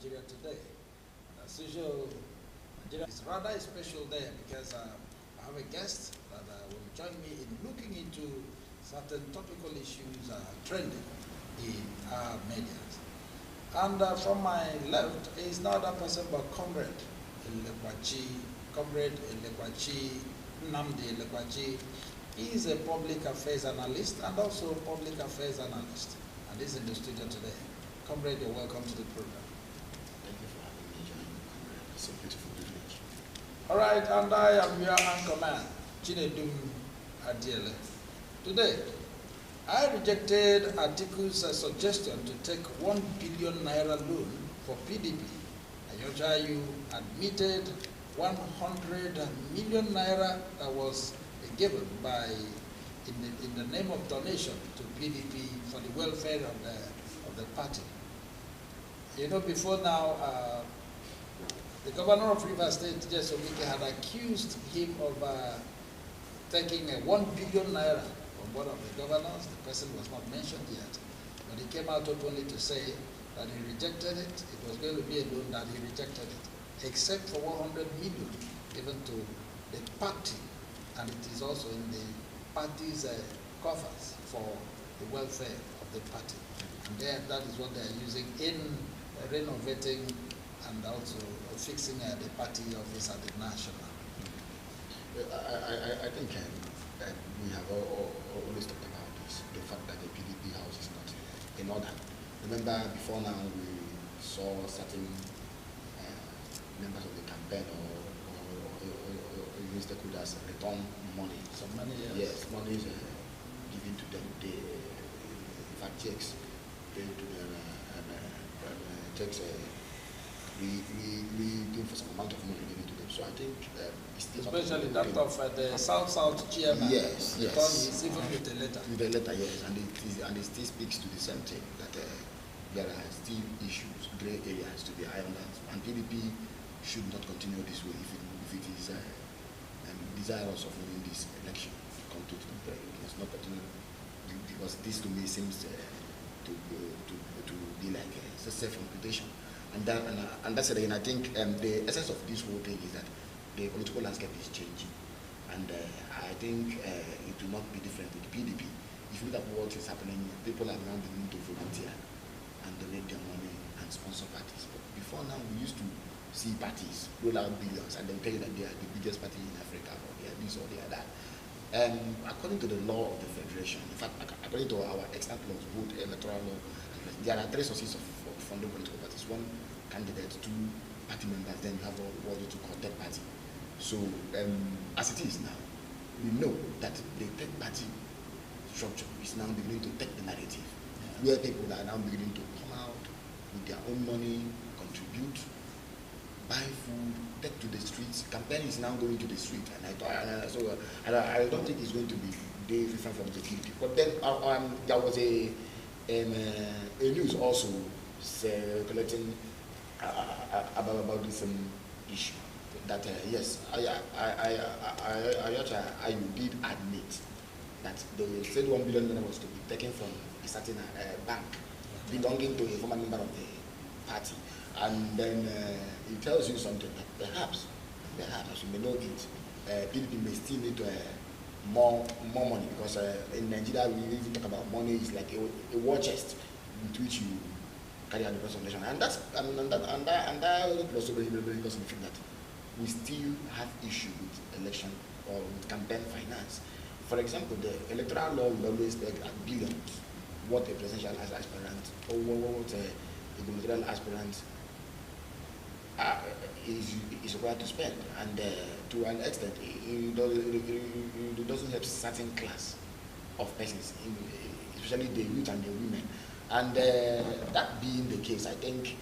Nigeria today. And as usual, Nigeria is rather a special day because I have a guest that will join me in looking into certain topical issues trending in our media. And from my left is not a person but Comrade Elekwachi Nnamdi Elekwachi. He is a public affairs analyst and also a public affairs analyst, and he's in the studio today. Comrade, you're welcome to the program. Thank you for having me, John. Comrade. It's a beautiful privilege. All right, and I am your anchorman, Chinedum Adiele. Today, I rejected Atiku's suggestion to take 1 billion naira loan for PDP. Ayojayu admitted 100 million naira that was given by in the name of donation to PDP for the welfare of the party. You know, before now, the governor of Rivers State, Jesomike, had accused him of taking 1 billion naira from one of the governors. The person was not mentioned yet, but he came out openly to say that he rejected it. It was going to be a loan that he rejected it, except for 100 million given to the party, and it is also in the party's coffers for the welfare of the party. And then that is what they are using in renovating and also fixing the party office at the national. I think we have always talked about this, the fact that the PDP house is not in order. Remember, before now, we saw certain members of the campaign or stakeholders return money. Some money, yes. Yes, money is given to them. They, in fact, checks paid to their checks. We give for some amount of money given to them. So I think it's still especially that of the South chairman. Yes, yes. Because even with a letter. With a letter, yes, and it still speaks to the same thing that there are still issues, grey areas to be ironed out, and PDP should not continue this way if it is desirous of winning this election. Come to it must not continue, because this to me seems to be like a self-imputation. And that's again, I think the essence of this whole thing is that the political landscape is changing, and I think it will not be different with the PDP. If you look at what is happening, people are now beginning to volunteer and donate their money and sponsor parties. But before now, we used to see parties roll out billions and then tell you that they are the biggest party in Africa, or they are this or they are that. According to the law of the federation, in fact, according to our extant laws, both electoral law, there are 3 sources of funding political parties: 1 candidate, 2 party members, then you have what you call third party. So as it is now, we know that the third party structure is now beginning to take the narrative, where people are now beginning to come out with their own money, contribute, buy food, take to the streets. Campaign is now going to the street, and I don't think it's going to be different from the PDP. But then there was a news also circulating about this issue that yes, I did admit that they said 1 billion was to be taken from a certain bank belonging to a former member of the party, and then it tells you something that perhaps as you may know it, PDP may still need more money, because in Nigeria we even talk about money is like a war chest with which you carry out the presentation, and that also very because of the fact that we still have issue with election or with campaign finance. For example, the electoral law will always take at billions what a presidential aspirant or what a gubernatorial aspirant is required to spend, and to an extent it doesn't help certain class of persons, especially the youth and the women. And that being the case, I think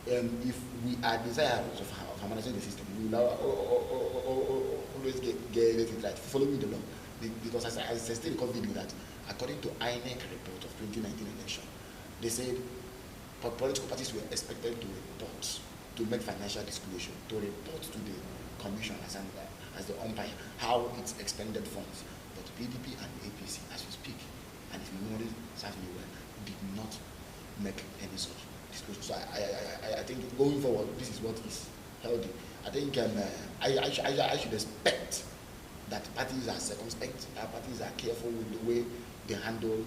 if we are desirous of harmonizing the system, we will always get it right, following the law. Because as I stated confidently that according to INEC report of 2019 election, they said political parties were expected to report, to make financial disclosure, to report to the commission as the umpire how it's expended funds. But PDP and APC, as we speak, and if memory serves me well, did not make any such disclosure. So I think going forward, this is what is healthy. I think I should expect that parties are circumspect, parties are careful with the way they handle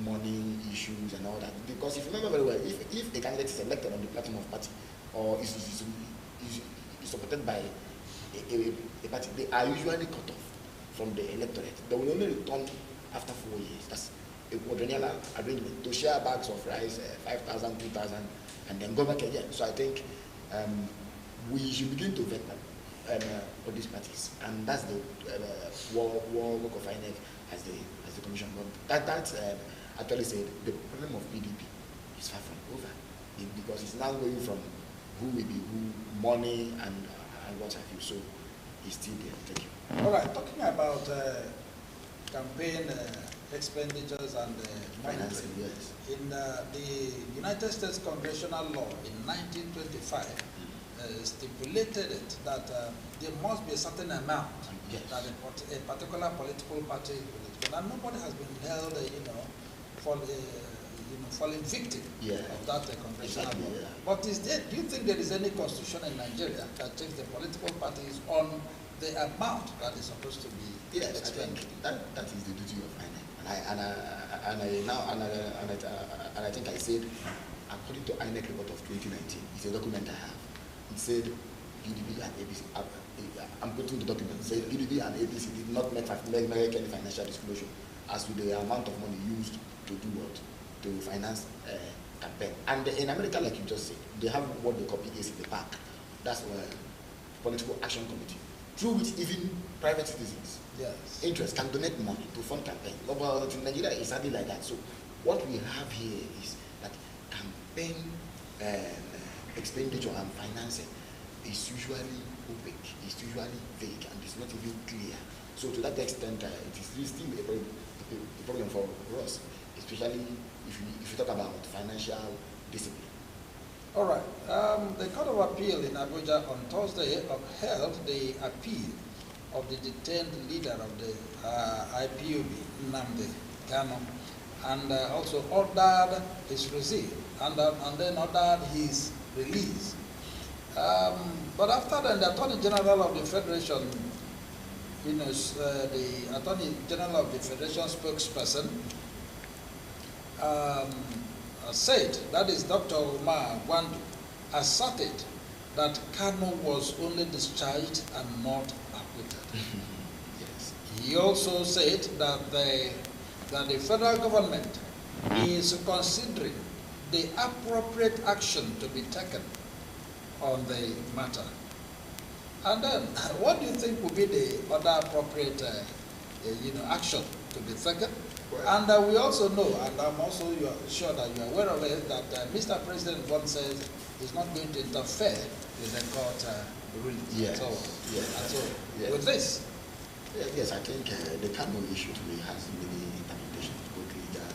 money issues and all that. Because if you remember very well, if a candidate is elected on the platform of party or is supported by a party, they are usually cut off from the electorate. They will only return after 4 years. That's a quadrennial arrangement to share bags of rice, 5,000, 2,000, and then go back again. So I think we should begin to vet for these parties, and that's the work of INEC as the commission. But that's actually said the problem of PDP is far from over, because it's now going from who will be who, money and what have you. So it's still there. Thank you. All right, talking about campaign expenditures and financing, yes. In the United States Congressional Law in 1925 stipulated it that there must be a certain amount that a particular political party will expend, and nobody has been held, falling victim of that congressional law. Yeah. But do you think there is any constitution in Nigeria that takes the political parties on the amount that is supposed to be expended? I think that is the duty of INEC. And I think I said, according to INEC report of 2019, it's a document I have. It said PDP and ABC. I'm putting the document. It said PDP and ABC did not make any financial disclosure as to the amount of money used to do what, to finance campaign. And in America, like you just said, they have what they call PAC, the PAC. That's Political Action Committee, through which even private citizens interest can donate money to fund campaign. But in Nigeria, it's hardly like that. So what we have here is that campaign expenditure and financing is usually opaque, it's usually vague, and it's not even clear. So to that extent, it is still a problem for us, especially if you talk about financial discipline. All right. The Court of Appeal in Abuja on Thursday upheld the appeal of the detained leader of the IPOB, Nnamdi Kanu, and also ordered his receipt and then ordered his release. But after that, the Attorney General of the Federation, the Attorney General of the Federation spokesperson said, that is Dr. Umar Gwandu, asserted that Kanu was only discharged and not acquitted. Yes. He also said that the federal government is considering the appropriate action to be taken on the matter. And then, what do you think will be the other appropriate action to be taken? And we also know, and I'm also sure that you are aware of it, that Mr. President once says he's not going to interfere with the court ruling. Yes. So, Yes. With this. Yes, I think the Kanu issue today has many interpretations, both legal,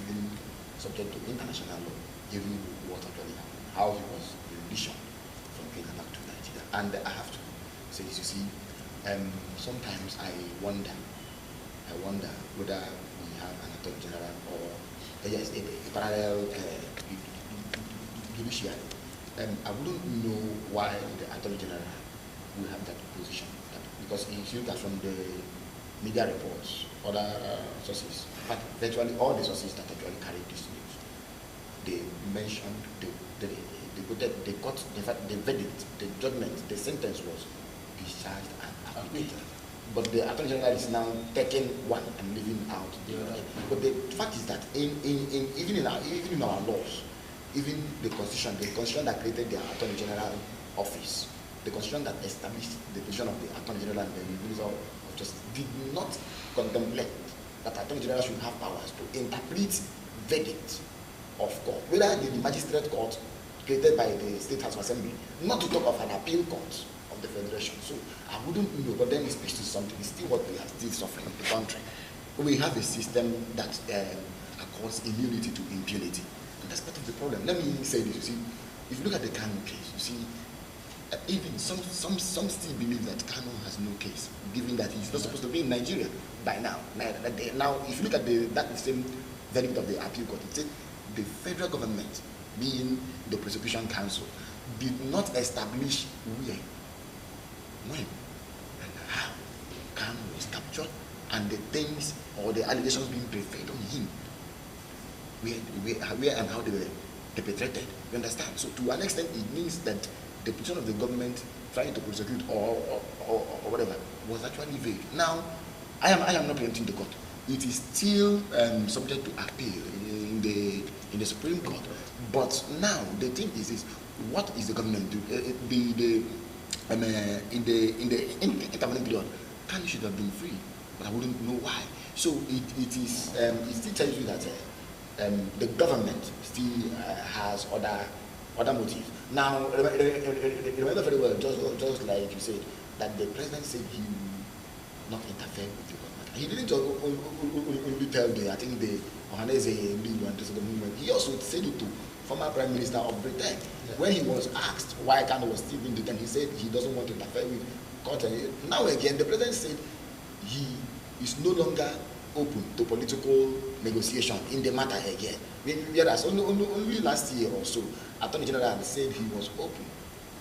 even subject to international law, given what actually happened, how he was released from Kenya back to Nigeria. And I have to say this, you see, sometimes I wonder whether we have an Attorney General or a parallel judiciary. I wouldn't know why the Attorney General will have that position. Because if you look at from the media reports, other sources, in fact, virtually all the sources that actually carried this news, they mentioned the verdict, the judgment, the sentence was discharged and acquitted. But the Attorney General is now taking one and leaving out the other. But the fact is that even in our laws, even the constitution that created the Attorney General office, the constitution that established the position of the Attorney General and the Minister of Justice did not contemplate that Attorney General should have powers to interpret verdict of court, whether the magistrate court created by the State House Assembly, not to talk of an appeal court of the Federation. So I wouldn't know, but then it speaks to something. It's still what we are still suffering in the country. We have a system that accords immunity to impunity. And that's part of the problem. Let me say this, you see, if you look at the Kanu case, you see, even some still believe that Kanu has no case, given that he's not supposed to be in Nigeria by now. Now, if you look at that same verdict of the appeal court, it said the federal government being the prosecution counsel, did not establish where, when, and how Khan was captured, and the things or the allegations being preferred on him, where and how they were perpetrated. You understand? So to an extent, it means that the position of the government trying to prosecute or whatever was actually vague. Now, I am not preempting the court. It is still subject to appeal in the Supreme Court. But now the thing is this: what is the government do? In the intervening period, Khan should have been free, but I wouldn't know why. So it still tells you that the government still has other motives. Now, remember very well, just like you said, that the president said he will not interfere with the government. He didn't only tell I think the Ohanese movement. He also said it to former Prime Minister of Britain. Yeah. When he was asked why Kanu was still being detained, he said he doesn't want to interfere with court. Now again, the president said he is no longer open to political negotiation in the matter again. Whereas only last year or so, Attorney General said he was open,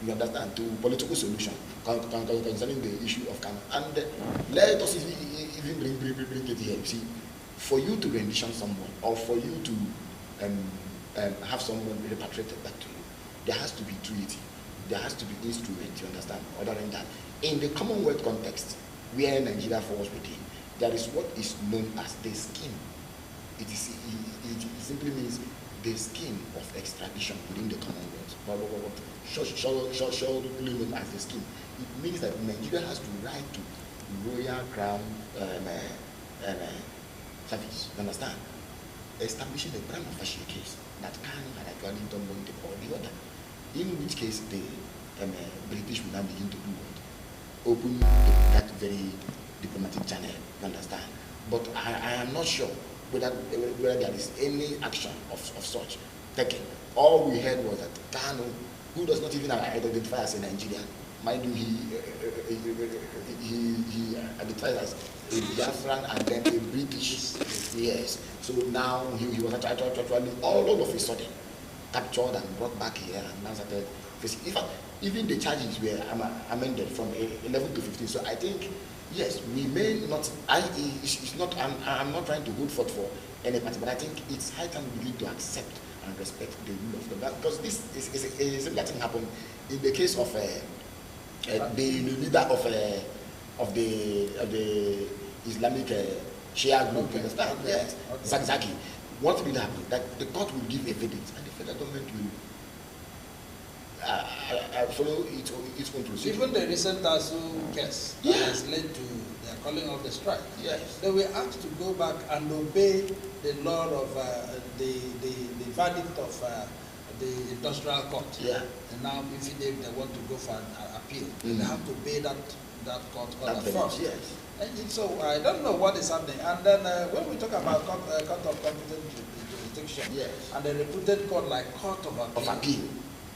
you understand, to political solution concerning the issue of Kanu. And let us even bring it here. See, for you to rendition someone, or for you to have someone repatriated back to you, there has to be treaty, there has to be instrument, you understand, other than that. In the Commonwealth context, where Nigeria falls within, there is what is known as the scheme. It simply means the scheme of extradition within the Commonwealth. Shortly known as the scheme. It means that Nigeria has to write to Royal Crown Service, you understand? Establishing a prima facie case that Khan had actually done one thing or the other. In which case the British will now begin to do what? Open that very diplomatic channel, you understand? But I am not sure whether there is any action of such taken. All we heard was that Kanu, who does not even identify as a Nigerian, mind you, he identifies as a Biafran and then a British. Yes. So now he was actually all of a sudden captured and brought back here and now started facing. In fact, even the charges were amended from 11 to 15. So I think, yes, we may not. I'm not trying to hold forth for any party, but I think it's high time we need to accept and respect the rule of the law, because this is a similar thing happened in the case of the leader of the Islamic Shia group. Okay. Understand? Yes, okay. Zakzaki. What will happen? That the court will give evidence, and the federal government will follow its own procedure. Even the recent ASU case that has led to their calling of the strike. Yes. They were asked to go back and obey the law of the verdict of the industrial court. Yeah. And now, if they want to go for an appeal, they have to obey that court order first. Yes. And so I don't know what is happening. And then when we talk about court of competent jurisdiction, yes, and a reputed court like Court of Appeal.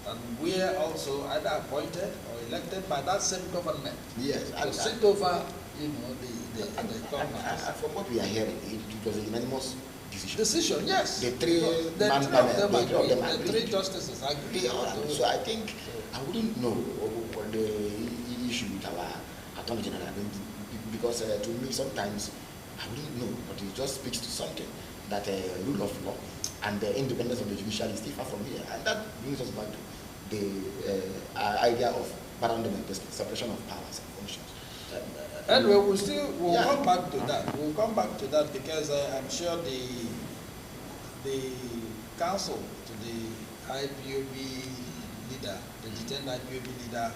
And we are also either appointed or elected by that same government. Yes. To sit over, the government. From what we are hearing, it was a unanimous decision. Yes. The three justices agree. So I think I wouldn't know what the issue with our Attorney General, because to me sometimes I wouldn't know, but it just speaks to something that rule of law and the independence of the judiciary is still far from here, and that brings us back to the idea of parliament, the separation of powers and functions. Anyway, we'll come back to that. We'll come back to that because I'm sure the counsel to the IPOB leader, the detained IPOB leader,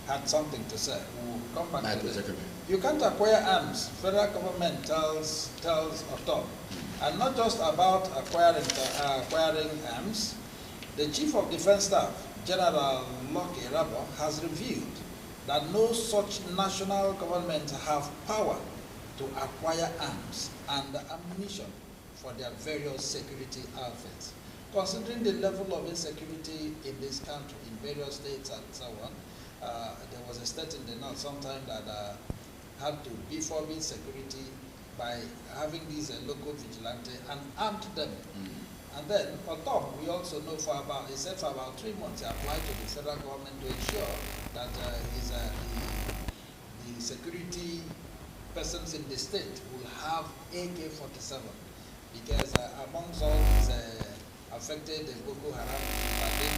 had something to say. We'll come back to that. You can't acquire arms. Federal government tells Otom, and not just about acquiring arms. The Chief of Defense Staff, General Loke Rabo, has revealed that no such national government have power to acquire arms and ammunition for their various security outfits. Considering the level of insecurity in this country, in various states and so on, there was a state in the north sometime that had to beef up its security by having these local vigilante and armed them And then, on top, we also know he said for about 3 months, he applied to the federal government to ensure that the security persons in the state will have AK-47, because amongst all these affected Boko Haram, I think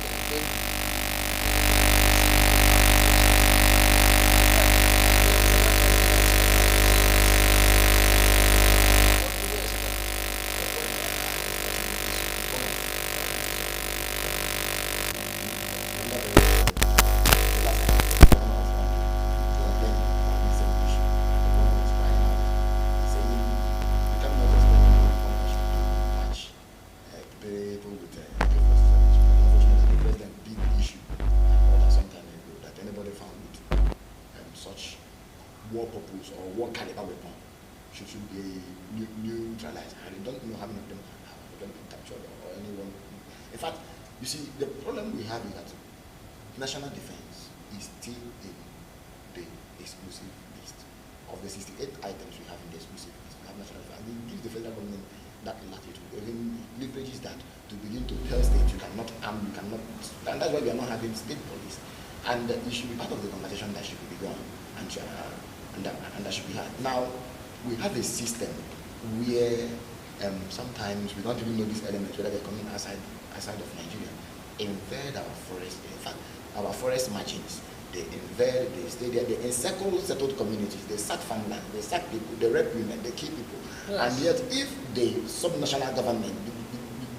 war purpose or war caliber weapon should be neutralized. I don't know how many of them have been captured or anyone. In fact, you see, the problem we have is that national defense is still in the exclusive list. Of the 68 items we have in the exclusive list, we have national defense. And it gives the federal government that latitude, even leverages that to begin to tell states you cannot arm, you cannot, and that's why we are not having state police. And it should be part of the conversation that should be begun and that should be had. Now, we have a system where sometimes we don't even know these elements, whether they're coming outside of Nigeria, invade our forest. In fact, our forest margins, they invade, they stay there, they encircle settled communities, they sack farmland, they sack people, they rape women, they kill people. Yes. And yet, if the subnational government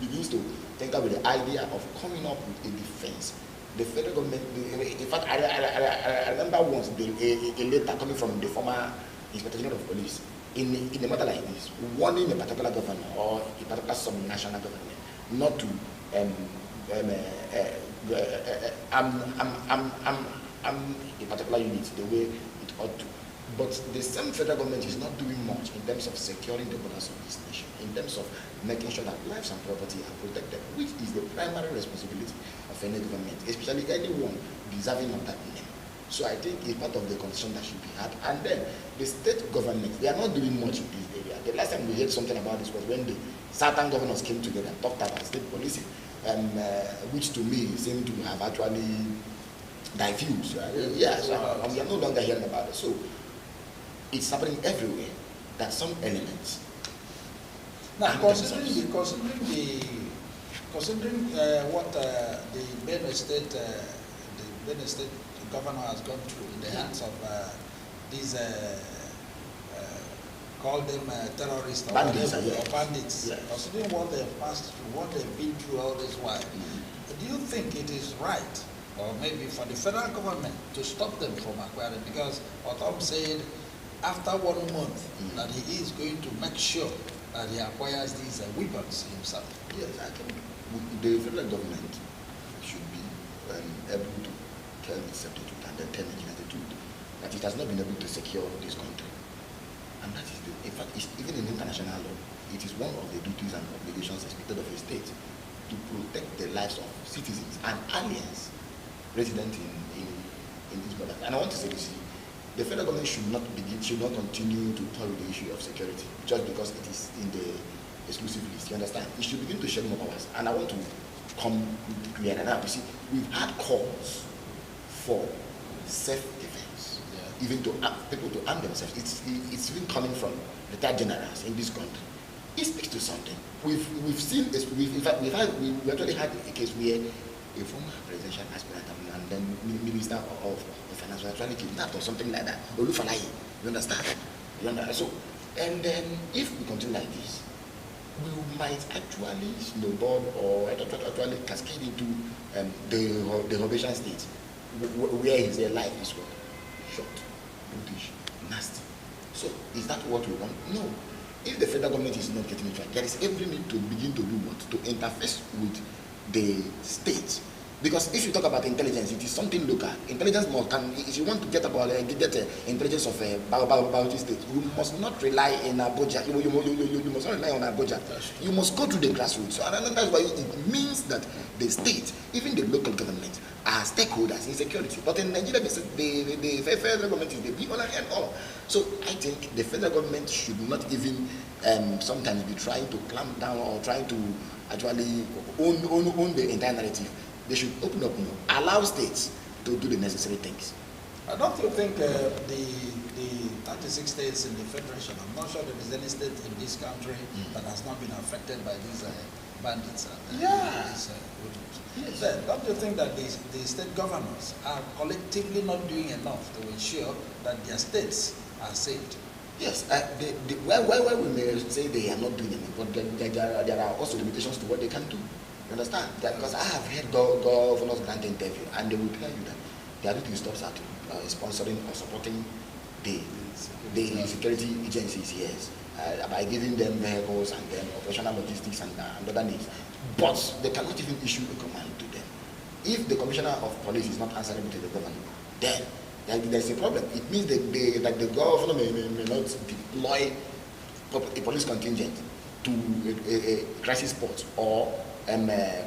begins to think up with the idea of coming up with a defense, the federal government, in fact, I remember once a letter coming from the former Inspector General of Police in a matter like this, warning a particular governor or a particular subnational government not to a particular unit the way it ought to. But the same federal government is not doing much in terms of securing the borders of this nation, in terms of making sure that lives and property are protected, which is the primary responsibility of any government, especially anyone deserving of that name. So I think it's part of the conversation that should be had. And then the state governments, they are not doing much in this area. The last time we heard something about this was when the southern governors came together and talked about state policy, which to me seemed to have actually diffused. So we are no longer hearing about it. So it's happening everywhere. That some elements. Now, considering what the Benue State governor has gone through in the hands of these call them terrorists or bandits, whatever, or bandits, yes. Considering what they have passed through, what they've been through all this while, do you think it is right, or maybe for the federal government, to stop them from acquiring? Because what I'm saying, after 1 month, that he is going to make sure that he acquires these weapons himself. Yes, I think the federal government should be able to tell itself the truth and then tell Nigeria the truth, that it has not been able to secure this country. And that is, in fact, even in international law, it is one of the duties and obligations expected of a state to protect the lives of citizens and aliens resident in these borders. And I want to say this, the federal government should not continue to toy with the issue of security just because it is in the exclusive list. You understand? It should begin to shed more powers. And I want to come clear now. You see, we've had calls for self-defense, even to people to arm themselves. It's even coming from retired generals in this country. It speaks to something. We've seen this. We actually had a case where a former presidential aspirant and then minister of finance was actually kidnapped or something like that. Olufalaye, you understand? So, and then if we continue like this, we might actually snowball or actually cascade into the Hobbesian state, where his life is short, brutish, nasty. So, is that what we want? No. If the federal government is not getting it right, there is every need to begin to do what? To interface with the state. Because if you talk about intelligence, it is something local. Intelligence if you want to get intelligence of a Bauchi state, you must not rely in Abuja. You must not rely on Abuja. You must go to the grassroots. So, and that's why it means that the state, even the local government, are stakeholders in security. But in Nigeria, the federal government is the be all and all. So I think the federal government should not even sometimes be trying to clamp down or trying to actually own the entire narrative. They should open up, allow states to do the necessary things. Don't you think the 36 states in the Federation, I'm not sure there is any state in this country that has not been affected by these bandits? Yes. Then, don't you think that the state governors are collectively not doing enough to ensure that their states are saved? Yes, why we may say they are not doing enough, but there are also limitations to what they can do. You understand? Because I have heard governors grant interview, and they will tell you that their duty stops at sponsoring or supporting the security agencies, yes, by giving them vehicles and then operational logistics and other needs. But they cannot even issue a command to them. If the commissioner of police is not answerable to the governor, then there's a problem. It means that the governor may not deploy a police contingent to a crisis spot or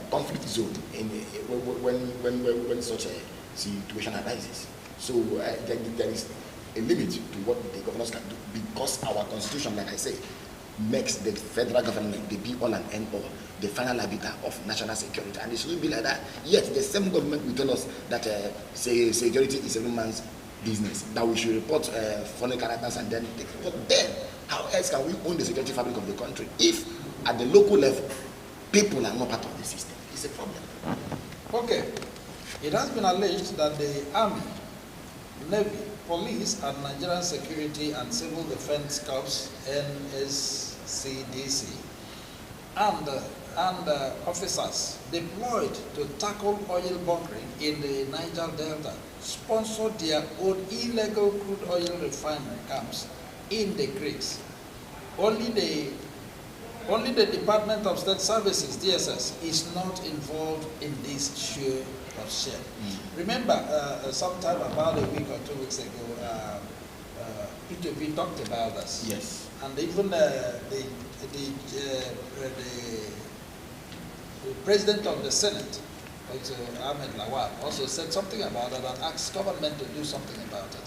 conflict zone when such a situation arises. So there is a limit to what the governors can do, because our constitution, like I say, makes the federal government the be all and end all, the final arbiter of national security, and it shouldn't be like that. Yet the same government will tell us that security is every man's business, that we should report foreign characters and then take it. But then, how else can we own the security fabric of the country if at the local level people are not part of the system? It's a problem. Okay. It has been alleged that the Army, Navy, Police, and Nigerian Security and Civil Defense Corps (NSCDC) and officers deployed to tackle oil bunkering in the Niger Delta sponsored their own illegal crude oil refinery camps in the creeks. Only the Department of State Services (DSS) is not involved in this show of share. Remember, sometime about a week or 2 weeks ago, P2P talked about this. Yes. And even the President of the Senate, Ahmed Lawal, also said something about it and asked government to do something about it.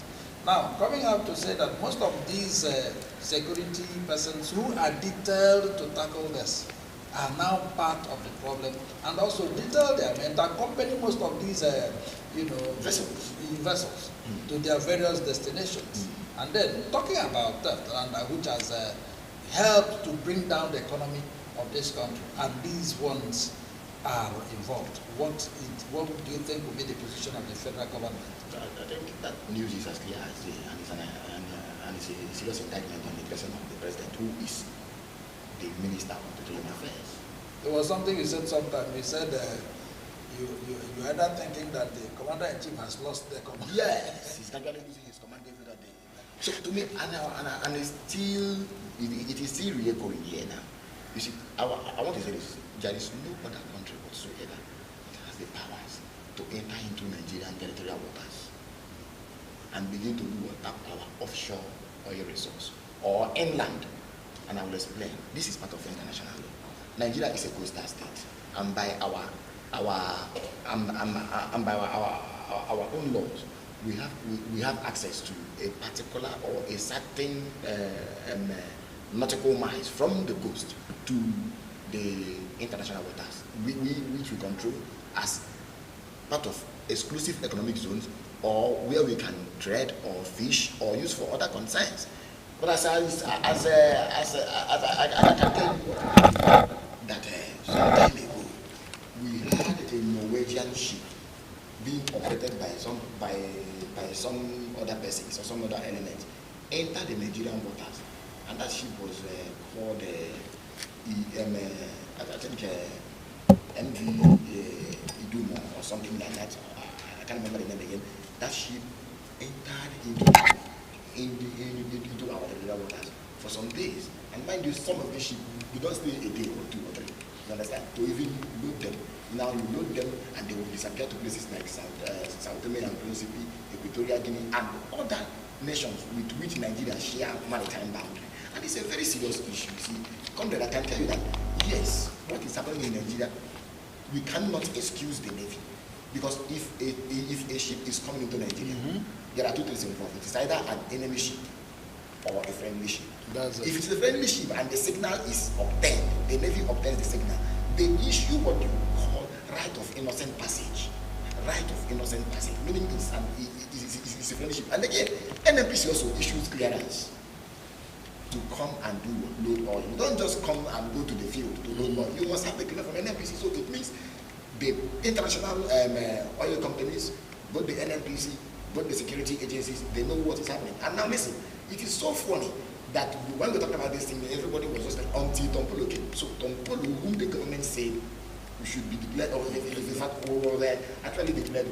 Now, coming out to say that most of these security persons who are detailed to tackle this are now part of the problem, and also detail them and accompany most of these, vessels to their various destinations. And then talking about theft, and which has helped to bring down the economy of this country, and these ones are involved. What do you think will be the position of the federal government? I think that news is as clear as day, and it's a serious indictment on the person of the president, who is the Minister of Petroleum Affairs. There was something you said sometime. You said you either thinking that the commander-in-chief has lost the command. Yes, he's gradually losing his command every day. So to me, and it is still re-echoing here now. You see, I want to say this: there is no other country whatsoever that has the powers to enter into Nigerian territorial waters and begin to do tap our offshore oil resource or inland. And I will explain. This is part of international law. Nigeria is a coastal state, and by our own laws, we have access to a particular or a certain nautical miles from the coast to the international waters, which we control as part of exclusive economic zones, or where we can trade or fish or use for other concerns. But as I can tell you that some time ago we had a Norwegian ship being operated by some other persons or some other elements enter the Nigerian waters, and that ship was called MV Idumo or something like that. I can't remember the name again. That ship entered into our territorial waters for some days. And mind you, some of the ships, you don't stay a day or 2 or 3. You understand? To even load them. Now you load them and they will disappear to places like Sao Tome and Principe, Equatorial Guinea, and other nations with which Nigeria share maritime boundary. And it's a very serious issue. See, come to that time tell you that yes, what is happening in Nigeria, we cannot excuse the Navy. Because if a ship is coming into Nigeria, there are 2 things involved. It is either an enemy ship or a friendly ship. If it's a friendly ship and the signal is obtained, the Navy obtains the signal, they issue what you call right of innocent passage. Right of innocent passage, meaning it's a friendship. And again, NNPC also issues clearance to come and do load oil. You don't just come and go to the field to load oil. You must have the clearance from NNPC. So it means the international oil companies, both the NNPC, both the security agencies, they know what is happening. And now listen, it is so funny that when we talked about this thing, everybody was just like, until Tompolo came. So Tompolo, whom the government said we should be declared, or if in fact over actually declared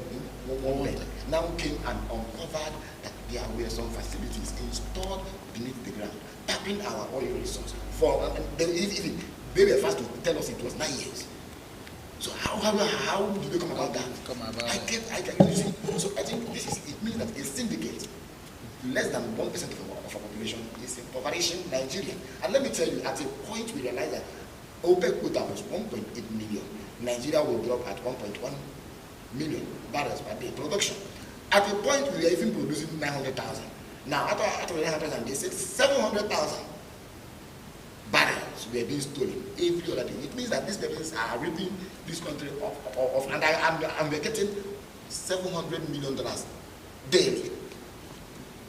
wanted, now came and uncovered that there were some facilities installed beneath the ground, tapping our oil resource. They were first to tell us it was 9 years. So how did they come about that? I can you see. So I think it means that a syndicate, less than 1% of our population, is impoverishing Nigeria. And let me tell you, at a point we realized that OPEC quota was 1.8 million. Nigeria will drop at 1.1 million barrels per day production. At a point we were even producing 900,000. Now after 900,000, they said 700,000 barrels were being stolen every other day. It means that these persons are ripping this country off, and we're getting $700 million daily.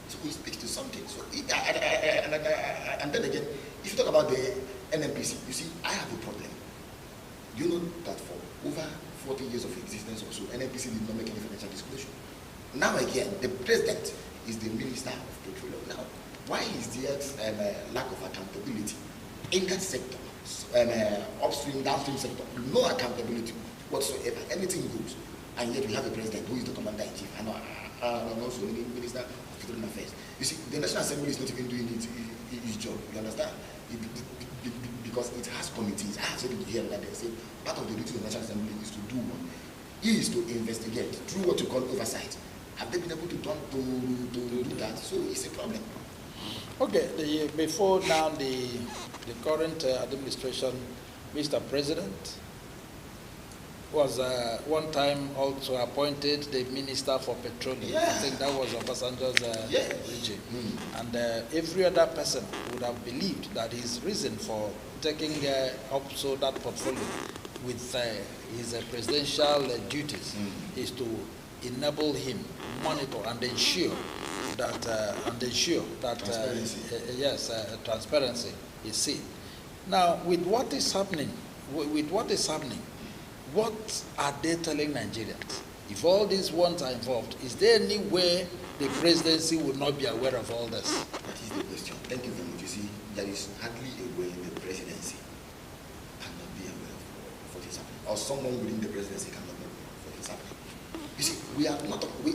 So it speaks to something. So and then again, if you talk about the NNPC, you see, I have a problem. You know that for over 40 years of existence or so, NNPC did not make any financial disclosure. Now again, the president is the minister of petroleum. Now, why is there lack of accountability in that sector? Upstream, downstream sector, no accountability whatsoever. Anything goes, and yet we have a president who is the commander-in-chief and also the minister of petroleum affairs. You see, the National Assembly is not even doing its job. You understand? Because it has committees. I have said it here that they say part of the duty of the National Assembly is to do what? Is to investigate through what you call oversight. Have they been able to do that? So it's a problem. Okay, before now the current administration, Mr. President was one time also appointed the Minister for Petroleum. Yeah. I think that was Obasanjo's regime. And every other person would have believed that his reason for taking up so that portfolio with his presidential duties is to enable him monitor and ensure that transparency. Transparency is seen. Now, with what is happening, what are they telling Nigerians? If all these ones are involved, is there any way the presidency will not be aware of all this? That is the question. Thank you very much. You see, there is hardly a way the presidency cannot be aware of what is happening, or someone within the presidency cannot be aware of what is happening. You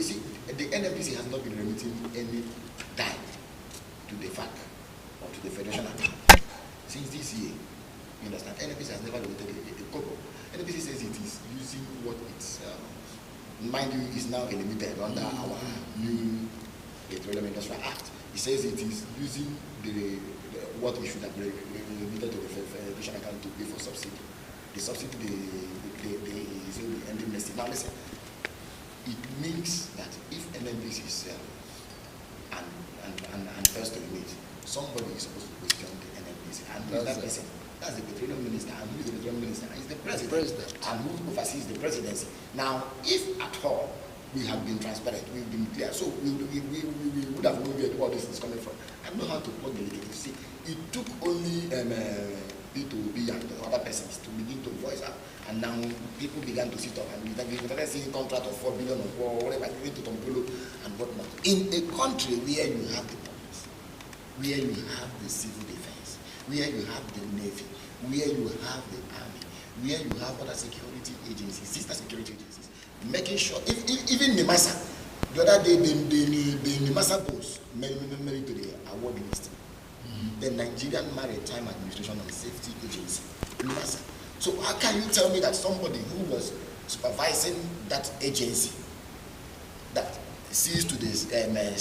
see, the NNPC has not been remitting any dime to the FAC or to the Federation account since this year. You understand? NNPC has never remitted a kobo. NNPC says it is using what it's, mind you, is now limited under our new Petroleum Industrial Act. It says it is using what we should have remitted to the Federation account to pay for subsidy. The subsidy, they say will be ending next year. Now listen, it means that if NNPC is and fails to remit, somebody is supposed to question the NNPC. And who is that person? That's the petroleum minister. And who is the petroleum minister? It's the president. And who oversees the presidency. Now, if at all we have been transparent, we've been clear, so we would have known where all this is coming from. I know how to plug the leakage. See, it took only B2B and the other persons to begin to voice out. And now people began to sit up and we started seeing contract of 4 billion or whatever, given to Tompolo and whatnot. In a country where you have the police, where you have the civil defense, where you have the Navy, where you have the Army, where you have other security agencies, sister security agencies, making sure, even NIMASA, the other day, the NIMASA goes married to the award list. The Nigerian Maritime Administration and Safety Agency, NIMASA. So how can you tell me that somebody who was supervising that agency that sees to this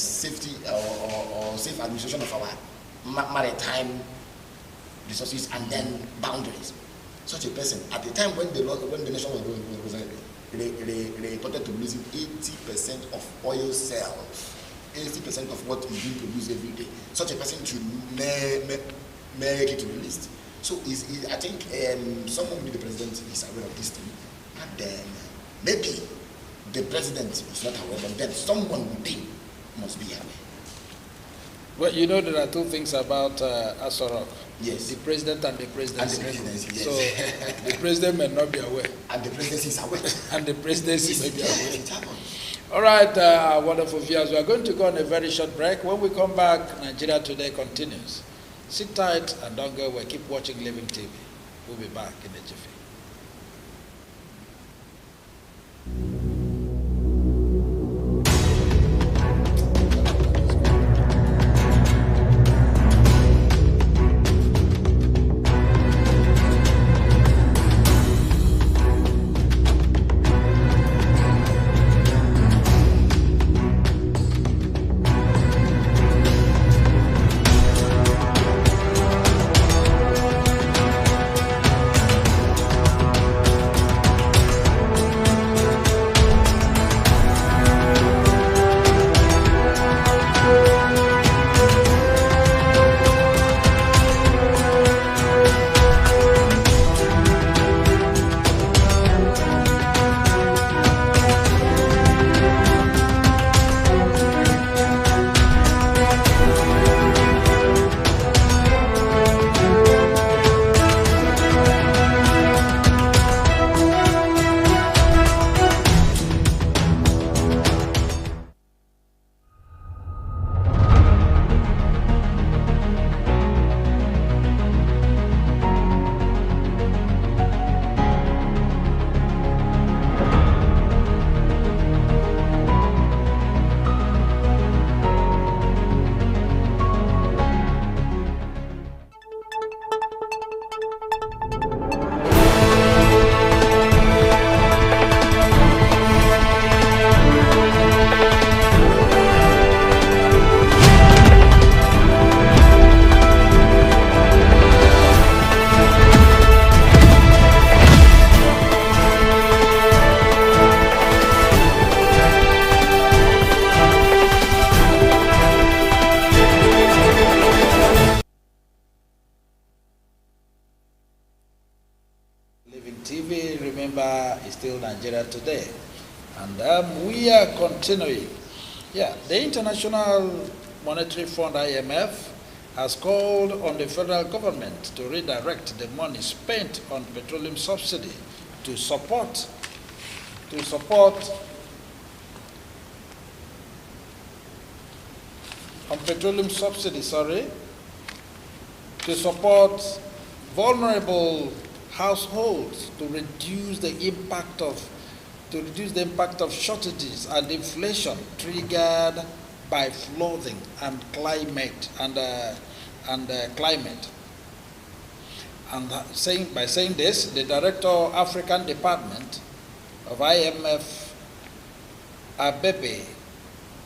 safety or safe administration of our maritime resources and then boundaries, such a person at the time when the nation was reported to be losing 80% of oil sales, 80% of what is being produced every day, such a person should make it to the list. So I think someone with the president is aware of this thing, and then maybe the president is not aware, but then someone within must be aware. Well, you know, there are two things about Asorok. Yes. The president and the presidency. And the presidency, yes. So the president may not be aware. And the presidency is aware. And the presidency may be aware. It happens. All right, our wonderful viewers, we are going to go on a very short break. When we come back, Nigeria Today continues. Sit tight and don't go away. Keep watching Living TV. We'll be back in a jiffy. TV, remember, is still Nigeria Today. And we are continuing. Yeah, the International Monetary Fund, IMF, has called on the federal government to redirect the money spent on petroleum subsidy to support vulnerable households to reduce the impact of shortages and inflation triggered by flooding and climate. By saying this, the Director of African Department of IMF, Abebe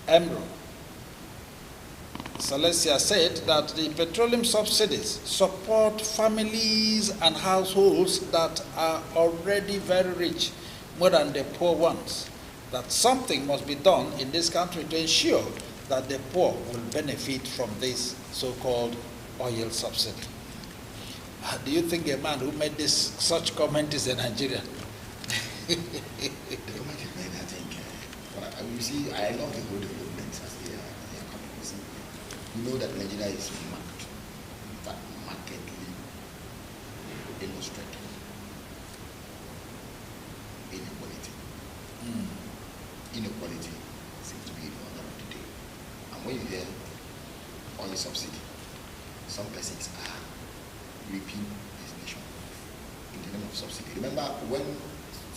Emro Celestia, said that the petroleum subsidies support families and households that are already very rich, more than the poor ones. That something must be done in this country to ensure that the poor will benefit from this so-called oil subsidy. Do you think a man who made such comment is a Nigerian? The comment is made, I think. You see, I love the whole development as they are coming. You know that Nigeria is markedly illustrated inequality. Inequality seems to be the order of the day. And when you hear oil subsidy, some persons are reaping this nation in the name of subsidy. Remember when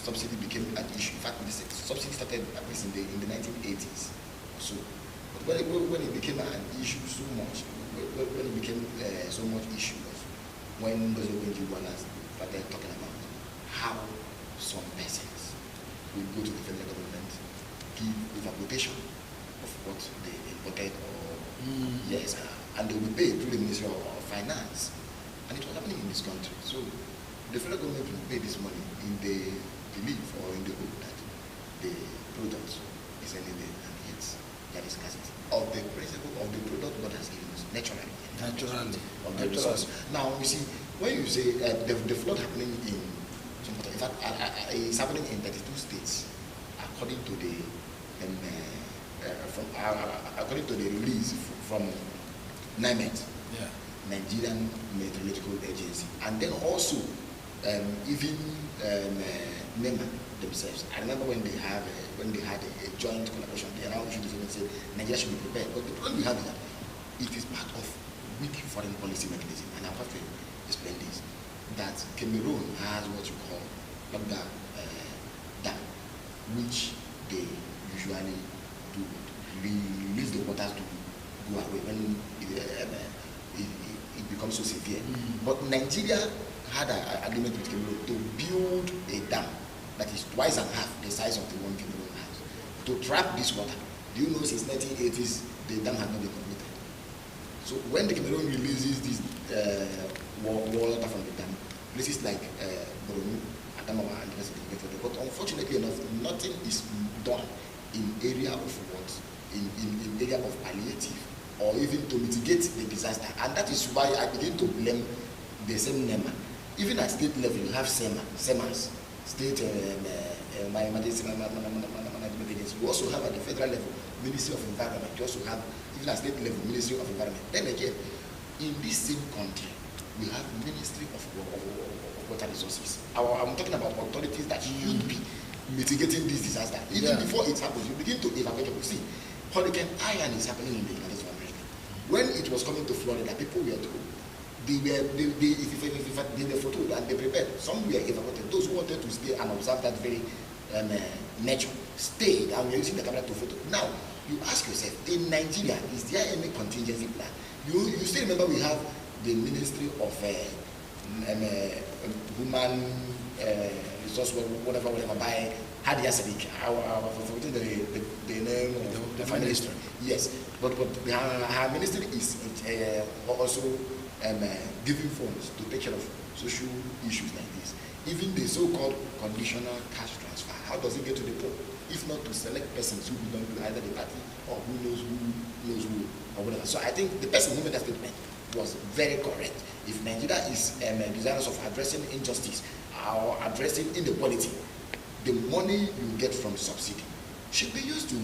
subsidy became an issue? In fact, subsidy started at least in the 1980s or so. But when it became an issue so much, when it became so much issue was when those Wenjiwalas started talking about how some persons will go to the federal government, give evaluation of what they imported or yes, and they will pay through the Ministry of Finance. And it was happening in this country. So the federal government will pay this money in the belief or in the hope that the product is ending there, and yet there is scarcity of the principle of the product God has given us naturally. Naturally. Of the resource. Now you see, when you say the flood happening in fact, it's happening in 32 states, according to the according to the release from NIMET, Nigerian Meteorological Agency, and then also even NEMA themselves. I remember when they had a joint collaboration, they now issued this and said Nigeria should be prepared. But the problem we have is that it is part of weak foreign policy mechanism, and I'll have to explain this. That Cameroon has what you call dam, which they usually do release the waters to go away when it becomes so severe. But Nigeria had an agreement with Cameroon to build a dam that is twice and a half the size of the one Cameroon has to trap this water. Do you know since 1980s the dam has not been completed? So when the Cameroon releases this water from the dam, places like Borno, Adamawa, and the rest of the country, but unfortunately enough, nothing is done in area of what, in area of palliative, or even to mitigate the disaster. And that is why I begin to blame the same NEMA. Even at state level, you have SEMAS, state my emergency management agency. You also have at the federal level, Ministry of Environment. You also have, even at state level, Ministry of Environment. Then again, in this same country, we have Ministry of Water Resources. I'm talking about authorities that should be mitigating this disaster. Even before it happens, you begin to evacuate. You see, Hurricane Ian is happening in the United States of America. When it was coming to Florida, people were told, they were foretold and they prepared. Some were evacuated. Those who wanted to stay and observe that very nature stayed, and we're using the camera to photo. Now, you ask yourself, in Nigeria, is there any contingency plan? You still remember we have the Ministry of Human Resource, whatever, by Hadia Sadiq, the name of the ministry. Yes, but her ministry is also giving funds to take care of social issues like this. Even the so-called conditional cash transfer, how does it get to the poor? If not to select persons who belong to either the party or who knows who or whatever. So I think the person who made that statement was very correct. If Nigeria is desirous of addressing injustice or addressing inequality, the money you get from subsidy should be used to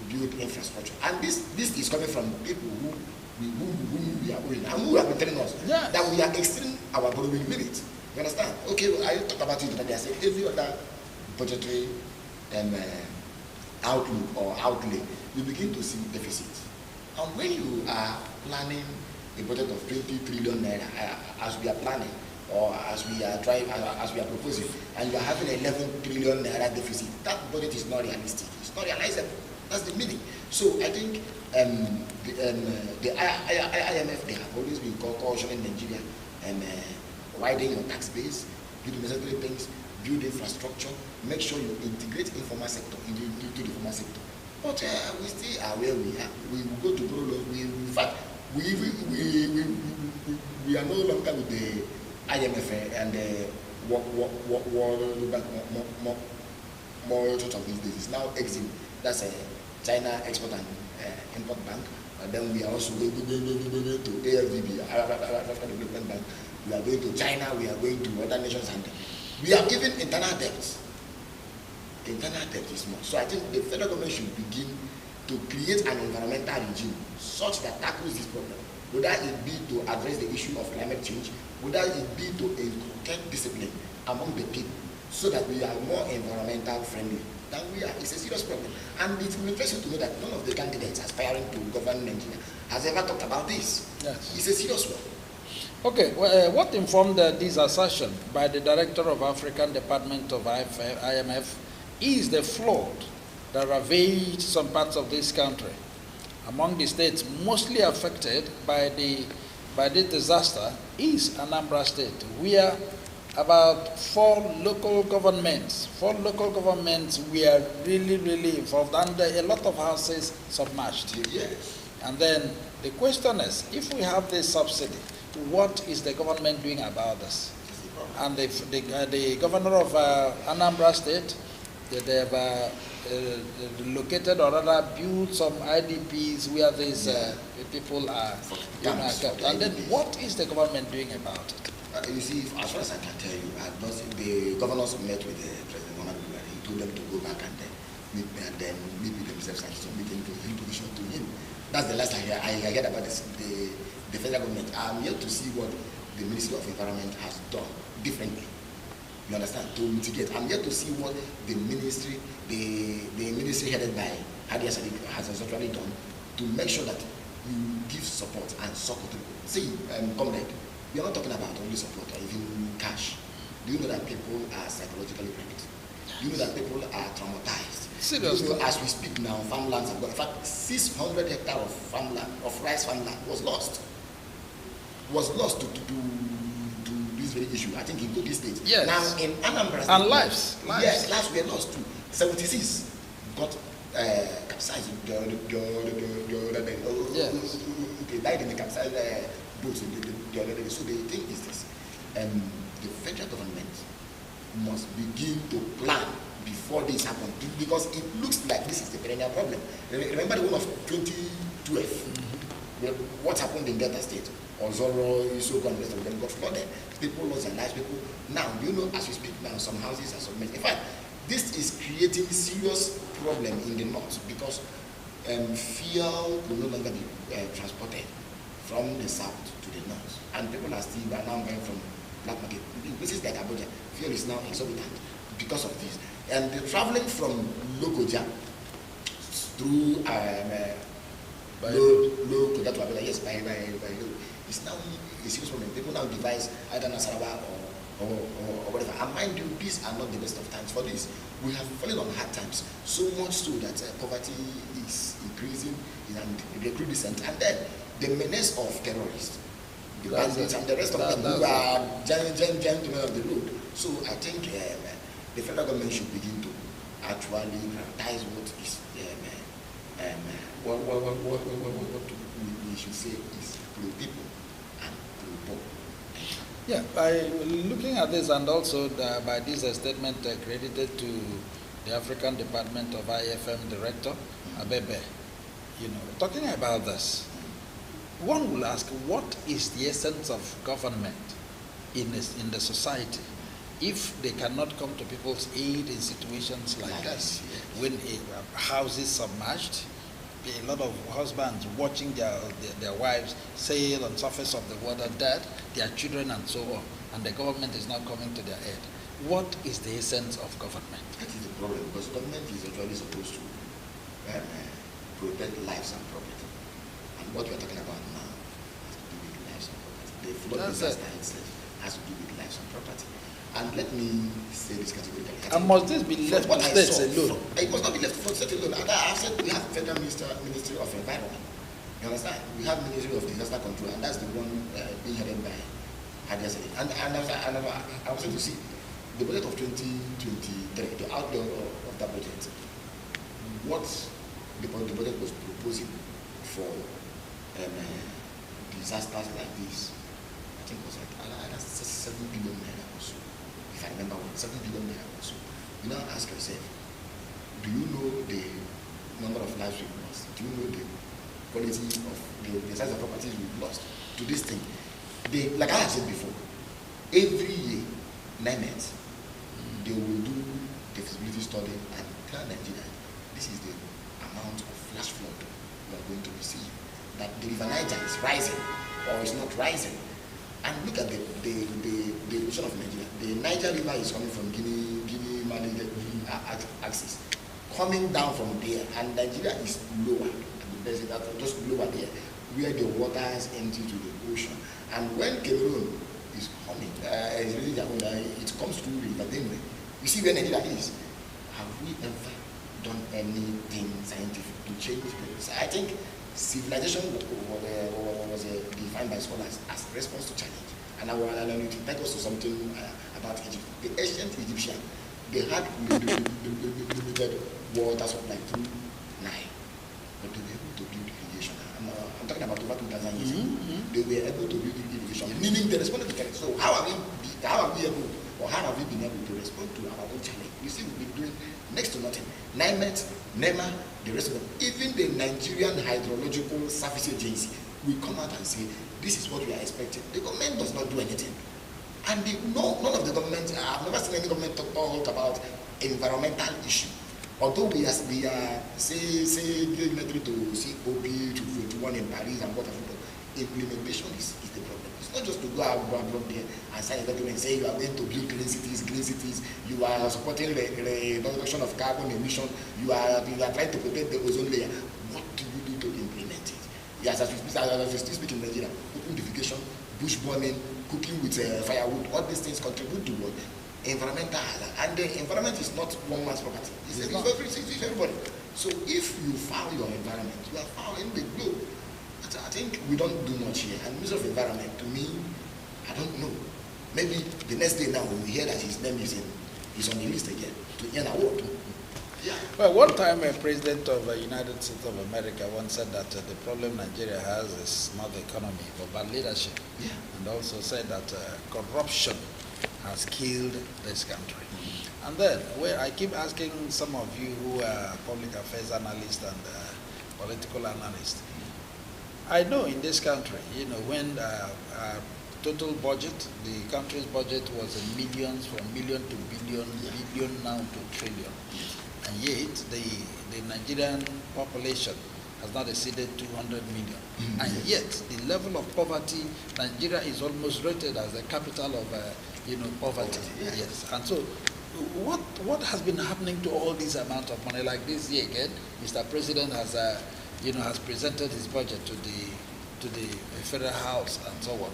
build infrastructure. And this is coming from people who we are owing, and who have been telling us that we are exceeding our borrowing limit. You understand? Okay, I talked about it, but I said every other budgetary outlook or outlay, you begin to see deficits. And when you are planning a budget of 20 trillion naira, as we are planning, or as we are proposing, and you are having 11 trillion naira deficit, that budget is not realistic. It's not realizable. That's the meaning. So I think the IMF, they have always been cautioning Nigeria and widening your tax base, do the necessary things, build infrastructure, make sure you integrate informal sector into the formal sector. But we still are where we are. We will go to borrow loans. In fact, we are no longer with the IMF and the World Bank more of these days. It's now Exim. That's a China Export and Import Bank. And then we are also going to AFDB, African Development Bank. We are going to China. We are going to other nations, and we have even internal debts. Internal debt is more. So I think the federal government should begin to create an environmental regime such that tackles this problem. Whether it be to address the issue of climate change, whether it be to inculcate discipline among the people, so that we are more environmental friendly than we are. It's a serious problem. And it will interest you to know that none of the candidates aspiring to govern Nigeria has ever talked about this. Yes. It's a serious one. Okay, well, what informed this assertion by the Director of African Department of IMF is the flood that ravaged some parts of this country. Among the states mostly affected by this disaster is Anambra State, where about four local governments were really involved, and a lot of houses submerged. Yes. And then the question is, if we have this subsidy, what is the government doing about this? And the governor of Anambra State, they have located or rather built some IDPs where these people are kept. And then what is the government doing about it? You see, as far as I can tell you, the governors met with President Muhammadu Buhari. He told them to go back and meet with themselves and submit information to him. That's the last I heard about this, the federal government. I'm yet to see what the Ministry of Environment has done differently. You understand? To mitigate. I'm yet to see what the ministry headed by Hadi Sadiq has actually done to make sure that you give support and support. See, comrade, we are not talking about only support or even cash. Do you know that people are psychologically wrecked? Do you know that people are traumatized? Seriously? You know, as we speak now, farmlands have got, in fact, 600 hectares of farmland, of rice farmland was lost. To this very issue. I think in Kogi State. Yes. Now in Anambra State. And lives. Yes, lives were lost too. 76 got capsized. Yes. They died in the capsized boats the other day. So the thing is this: the federal government must begin to plan before this happens, because it looks like this is the perennial problem. Remember the one of 2012, what happened in Delta State? Ozoro, Isoko, and the rest of them got flooded. People lost their lives. People now, you know, as we speak now, some houses are submerged. In fact, this is creating serious problem in the north because fuel will no longer be transported from the south to the north, and people are now buying from black market. In places like Abuja, fuel is now exorbitant because of this. And the traveling from Lokoja through Lokoja to Abuja, yes, by road, is now a serious problem. People now devise either Nasarawa or whatever. And mind you, these are not the best of times for this. We have fallen on hard times, so much so that poverty is increasing and recrudescent. And then the menace of terrorists, the bandits, and the rest of them who are gentlemen of the road. So I think the federal government should begin to actually prioritize what is what we should say is pro-people and pro-poor. Yeah, by looking at this, and also by this statement credited to the African Department of IFM Director, Abebe, you know, talking about this, one will ask, what is the essence of government in the society if they cannot come to people's aid in situations like this? When a house is submerged, a lot of husbands watching their wives sail on surface of the water dead, their children and so on, and the government is not coming to their aid. What is the essence of government? That is the problem, because government is actually supposed to protect lives and property. And what we are talking about now has to do with lives and property. The flood disaster itself has to do with lives and property. And let me say this categorically. And must this be left to states alone? It must not be left to states alone. And I have said we have Federal Ministry of Environment. You understand? We have Ministry of Disaster Control, and that's the one being headed by Hadi Sadiq. And I was able to see the budget of 2023, the outlaw of that budget, what the budget was proposing for disasters like this, I think it was like 7 billion naira or so. If I remember well, 7 billion naira or so. You now ask yourself, do you know the number of lives we've lost? Do you know the quality of the size of properties we've lost to this thing? Like I have said before, every year, 9 months, they will do the feasibility study and tell Nigeria this is the amount of flash flood we are going to receive. That the river Niger is rising or is not rising. And look at the ocean of Nigeria. The Niger River is coming from Guinea axis, coming down from there, and Nigeria is lower. There's just lower there, where the waters empty to the ocean. And when Cameroon is coming, it comes through River Benue. You see where Nigeria is. Have we ever done anything scientific to change this? I think civilization was defined by scholars as response to challenge. And I will take us to something about Egypt. The ancient Egyptian, they had limited water supply through Nile, but they were able to build irrigation. I'm talking about over 2,000 years ago. They were able to build irrigation, meaning they responded to challenge. So how have we been able to respond to our own challenge? You see, we've been doing next to nothing. NIMET, NEMA, the rest of them, even the Nigerian Hydrological Service Agency will come out and say, this is what we are expecting. The government does not do anything. And none of the government, I've never seen any government talk about environmental issue. Although we are say military to COP to 21 in Paris and whatever, but implementation is the problem. It's not just to go out there and sign a document and say you are going to build green cities, you are supporting the reduction of carbon emission, you are trying to protect the ozone layer. What do you do to implement it? Yes, as we still speak in Nigeria, open defecation, bush burning, cooking with firewood, all these things contribute to what? Environmental hazard. And the environment is not one man's property. It's everybody. So if you foul your environment, you are fouling the globe. I think we don't do much here. And Minister of Environment, to me, I don't know. Maybe the next day now we hear that his name is on the list again to earn an award. Yeah. Well, one time a president of the United States of America once said that the problem Nigeria has is not the economy, but bad leadership. Yeah. And also said that corruption has killed this country. And then, I keep asking some of you who are public affairs analysts and political analysts, I know in this country, when total budget, the country's budget was in millions, from million to billion, billion now to trillion. And yet, the Nigerian population has not exceeded 200 million. And yet, the level of poverty, Nigeria is almost rated as the capital of poverty. Yes. And so, what has been happening to all this amount of money? Like this year again, Mr. President has has presented his budget to the Federal House and so on.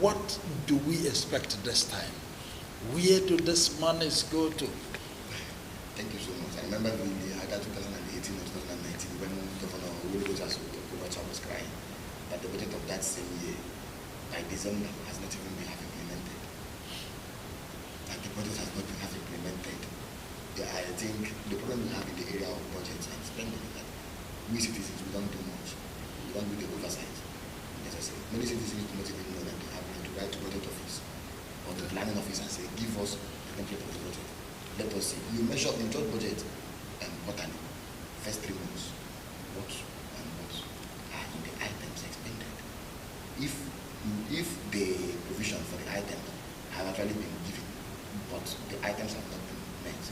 What do we expect this time? Where do this monies go to? Thank you so much. I remember in the either 2018 or 2019 when Governor Williams was crying that the budget of that same year by December has not even been half implemented. That the budget has not been half implemented. Yeah, I think the problem we have in the area of budgets and spending is that we citizens, we don't do much. We don't do the oversight. As I say, many citizens do not even know that they have to write to budget office or the planning office and say, give us the template of the budget. Let us see. You measure the job budget and quarterly, first 3 months, what and what are in the items expended. If the provision for the items have actually been given, but the items have not been met,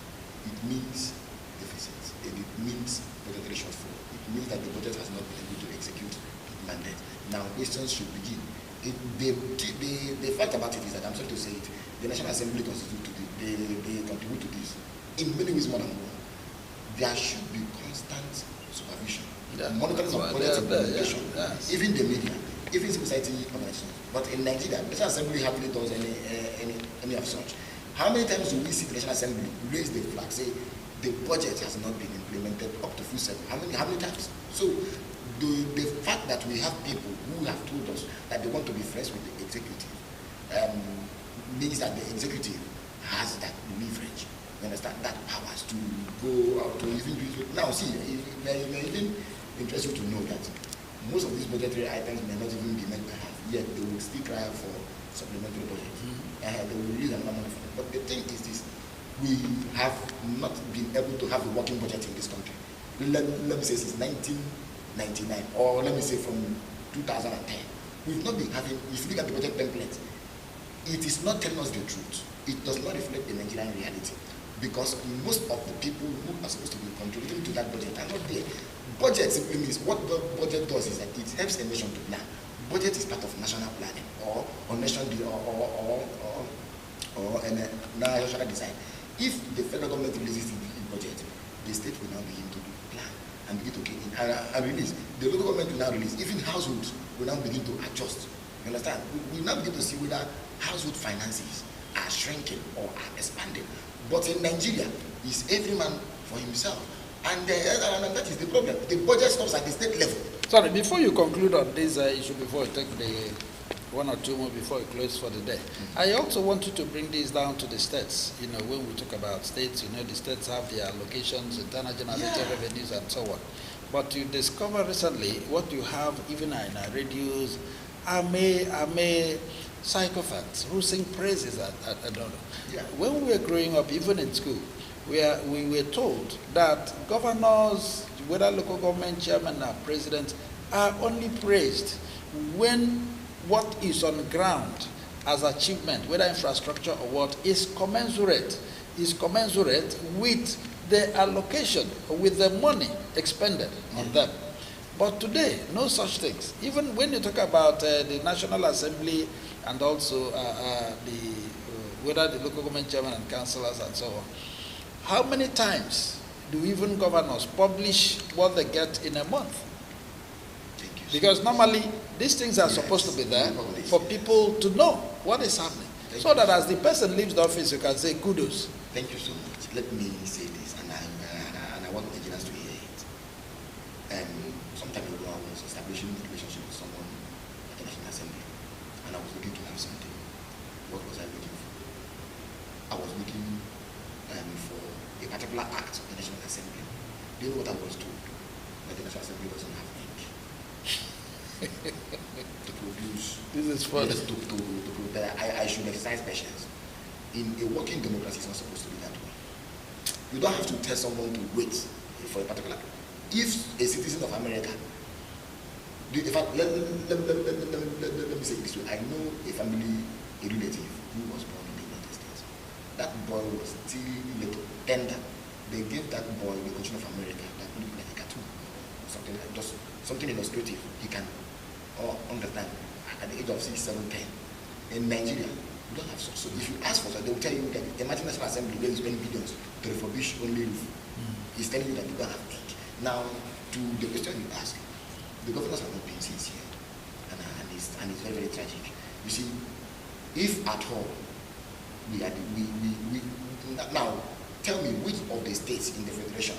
it means deficits. It means budgetary shortfall. It means that the budget has not been able to execute the mandate. Now, questions should begin. The fact about it is that, I'm sorry to say it, the National Assembly they contribute to this in many ways more than one. There should be constant supervision, monitoring of budget implementation, even the media, even civil society organizations. But in Nigeria, the National Assembly hardly does any of such. How many times do we see the National Assembly raise the flag, say the budget has not been implemented up to full circle? How many times? So the fact that we have people who have told us that they want to be friends with the executive means that the executive has that leverage. You understand? That powers to go out to even do it. Now see, it may even interest you to know that most of these budgetary items may not even be meant to have, yet they will still cry out for supplementary budget. They will release another money for it. But the thing is this, we have not been able to have a working budget in this country. Let me say since 1999, or let me say from 2010. We've not been having, if you look at the budget template, it is not telling us the truth. It does not reflect the Nigerian reality, because most of the people who are supposed to be contributing to that budget are not there. Budget simply means, what the budget does is that it helps a nation to plan. Budget is part of national planning or national national design. If the federal government releases the budget, the state will now begin to plan and begin to release. The local government will now release. Even households will now begin to adjust. You understand? We will now begin to see whether household finances are shrinking or are expanding. But in Nigeria, it's every man for himself. And that is the problem. The budget stops at the state level. Sorry, before you conclude on this issue, before you take the one or two more before we close for the day, I also wanted to bring this down to the states. When we talk about states, the states have their allocations, internal generated revenues, and so on. But you discover recently what you have even in our radios are mere psychopaths who sing praises at Dodo. Yeah. When we were growing up, even in school, we were told that governors, whether local government chairmen or presidents, are only praised when what is on the ground as achievement, whether infrastructure or what, is commensurate with the allocation, with the money expended on them. But today, no such things. Even when you talk about the National Assembly and also whether the local government chairman and councillors and so on, how many times do even governors publish what they get in a month? Because normally these things are supposed to be there for people to know what is happening. So that as the person leaves the office, you can say kudos. Thank you so much. Let me say this, and I want the Nigerians to hear it. Some time ago, I was establishing a relationship with someone at the National Assembly, and I was looking to have something. What was I looking for? I was looking for a particular act of the National Assembly. Do you know what I was told? That the National Assembly doesn't have ink to produce. This is funny. I should exercise patience. In a working democracy, it's not supposed to be that way. You don't have to tell someone to wait for a particular. If a citizen of America, in fact, let me say it this way. I know a family, a relative who was born in the United States. That boy was still little, tender. They gave that boy the country of America that looked like a cartoon, something like just something illustrative. He can understand at the age of 6, 7, 10. In Nigeria, we don't have such. So if you ask for that, they will tell you that the National Assembly will spend billions to refurbish only roof. He's telling you that you don't have ink. Now, to the question you ask, the governors are not being sincere, and it's very, very tragic. You see, if at all now tell me which of the states in the federation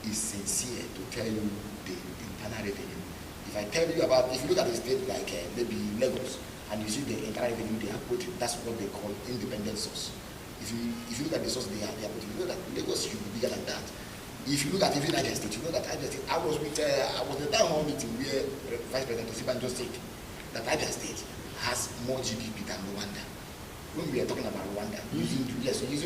is sincere to tell you the internal revenue. If I tell you about, if you look at a state like maybe Lagos, and you see the internal revenue they are putting, that's what they call independent source. If you look at the source they are putting, you know that Lagos should be bigger than that. If you look at even Niger State, you know that Niger State, I was in the town hall meeting where Vice President Osibanjo said that Niger State has more GDP than Rwanda. When we are talking about Rwanda, using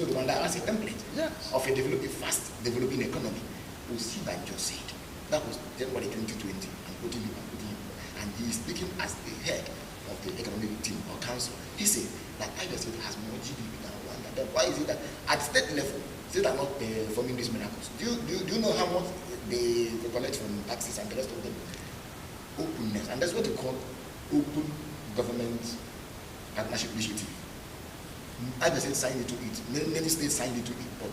Rwanda as a template of a fast developing economy, Osibanjo said that was January 2020, and putting him, and he is speaking as the head of the economic team or council. He said that Niger State has more GDP than Rwanda. Then why is it that at state level, states are not performing these miracles? Do you know how much they collect from taxes and the rest of them? Openness, and that's what they call open government partnership initiative. Niger State signed into it. Many states signed into it, but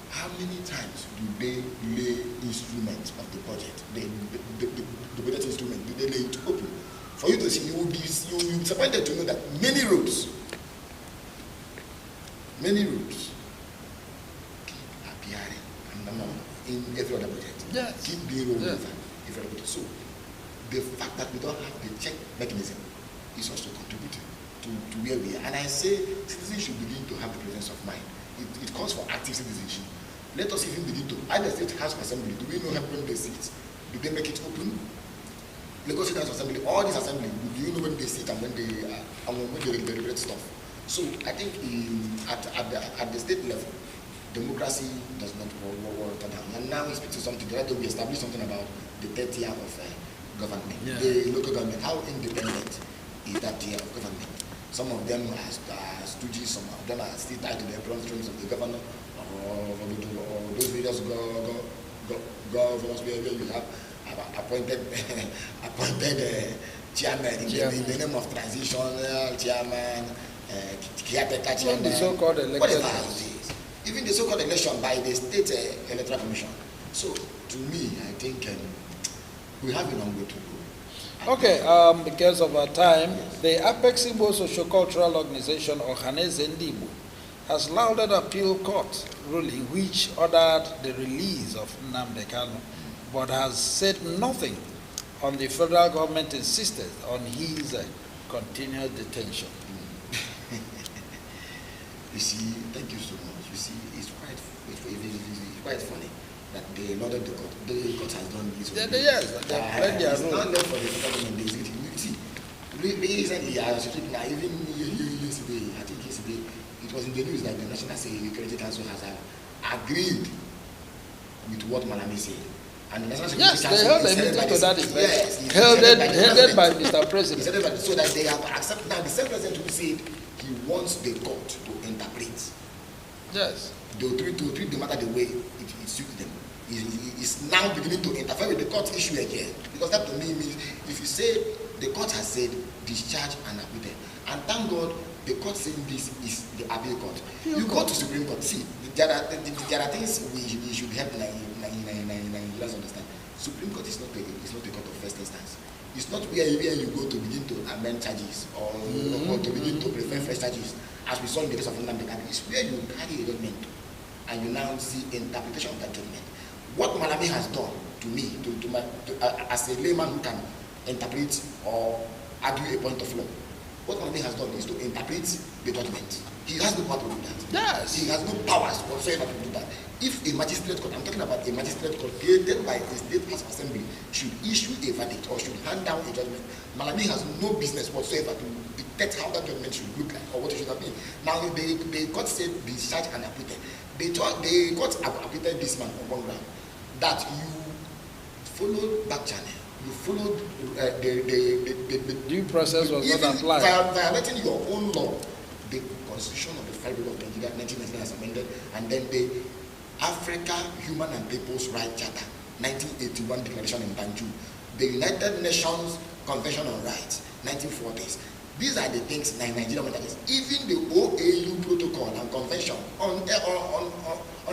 how many times do they lay instruments of the budget, the budget instrument, do they lay it open? For you to see, you will be disappointed to know that many roads keep appearing in every other budget. Yes. Keep being rolled over every other budget. So the fact that we don't have the check mechanism is also contributing to where we are. And I say citizens should begin to have the presence of mind. It calls for active citizenship. Let us even begin to, at the State House of Assembly, do we know when they sit? Do they make it open? Lagos State House of Assembly, all these assembly, do you know when they sit and when they deliberate stuff? So I think at the state level, democracy does not water down. And now we speak to something, the other day we established something about the 3rd tier of government. Yeah. The local government, how independent is that tier of government? Some of them are stooges, some of them are still tied to the bronze strings of the governor, or those various governors where you have appointed chairman in the name of transitional chairman, caretaker chairman. The so-called election. What is that? Even the so-called election by the State Electoral Commission. So, to me, I think we have a long way to go. Okay, because of our time, the Apex Igbo Socio-Cultural Organization, Ohaneze Ndibo, has lauded appeal court ruling which ordered the release of Nnamdi Kanu, but has said nothing on the federal government insisted on his continued detention. You see, thank you so much. You see, it's quite funny that they lauded the court. The court has done this. Yes, it's not left for the federal government. You see, recently, I was speaking, even yesterday, I think yesterday, it was in the news that the National Security Council has agreed with what Malami said. And the National Yes, Security they Council held a is headed meeting by to that the, effect. yes, it's Headed by Mr. It's President. headed by, so that they have accepted. Now the same president who said he wants the court to interpret. Yes. To treat the matter the way it suits them. It's now beginning to interfere with the court issue again. Because that to me means, if you say the court has said discharge and acquitted, and thank God the court saying this is the appeal court. You go to Supreme Court. See, there are things we should help Nigerians understand. Supreme Court is not a court of first instance. It's not where you go to begin to amend charges or to begin to prefer fresh charges, as we saw in the case of Nnamdi Kanu. It's where you carry a judgment and you now see interpretation of that judgment. What Malami has done to me, as a layman who can interpret or argue a point of law, what Malami has done is to interpret the judgment. He has no power to do that. Yes. He has no powers whatsoever to do that. If a magistrate court, I'm talking about a magistrate court created by a state house assembly, should issue a verdict or should hand down a judgment, Malami has no business whatsoever to dictate how that judgment should look like or what it should have been. Now, the court said discharge and acquitted. The court acquitted this man on one ground, that you followed back channel. You followed the due process was not applied. Violating your own law, the Constitution of the Federal of Nigeria 1999 has amended, and then the Africa Human and People's Rights Charter 1981 Declaration in Banjul, the United Nations Convention on Rights 1940s. These are the things Nigeria went against. Even the OAU Protocol and Convention on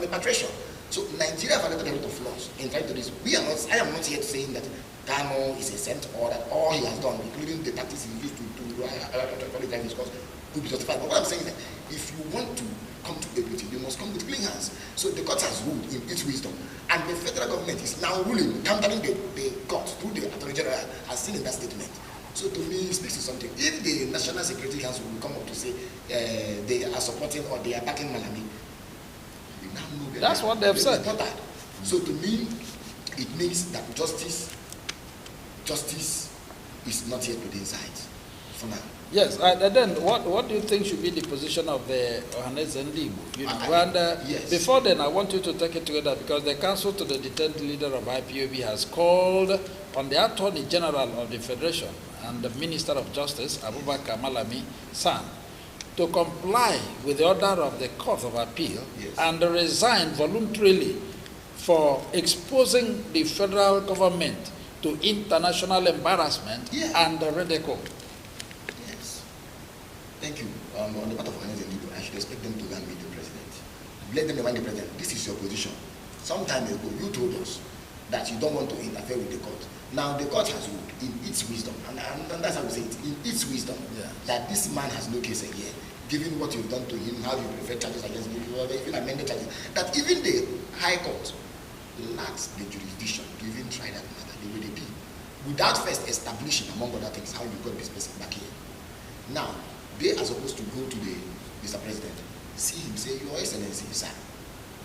repatriation. So Nigeria violated a lot of laws in trying to do this. I am not yet saying that Kano is a saint or that all he has done, including the tactics he used to qualify his cause, could be justified. But what I'm saying is that if you want to come to equity, you must come with clean hands. So the court has ruled in its wisdom, and the federal government is now ruling, countering the court through the Attorney General, as seen in that statement. So to me, it speaks to something. If the National Security Council will come up to say they are supporting or they are backing Malami, we now know that's what they've said. So to me, it means that justice is not yet within sight for now. Yes, and then what do you think should be the position of the Ohanes Ndibu? You know, yes. Before then, I want you to take it together, because the counsel to the detained leader of IPOB has called on the Attorney General of the Federation and the Minister of Justice, Abubakar Malami San, to comply with the order of the Court of Appeal, yes, and resign voluntarily for exposing the federal government to international embarrassment, yeah, and ridicule. Yes. Thank you. On the part of Ohanes Ndibu, I should expect them to go and meet the president. Let them remind the president, this is your position. Some time ago, you told us that you don't want to interfere with the court. Now, the court has ruled in its wisdom, and that's how we say it, in its wisdom, yes, that this man has no case again, given what you've done to him, how you prefer charges against him, even amended charges, that even the High Court lacks the jurisdiction to even try that matter the way they did, without first establishing, among other things, how you got this person back here. Now, they are supposed to go to the Mr. President, see him, say, Your Excellency, sir,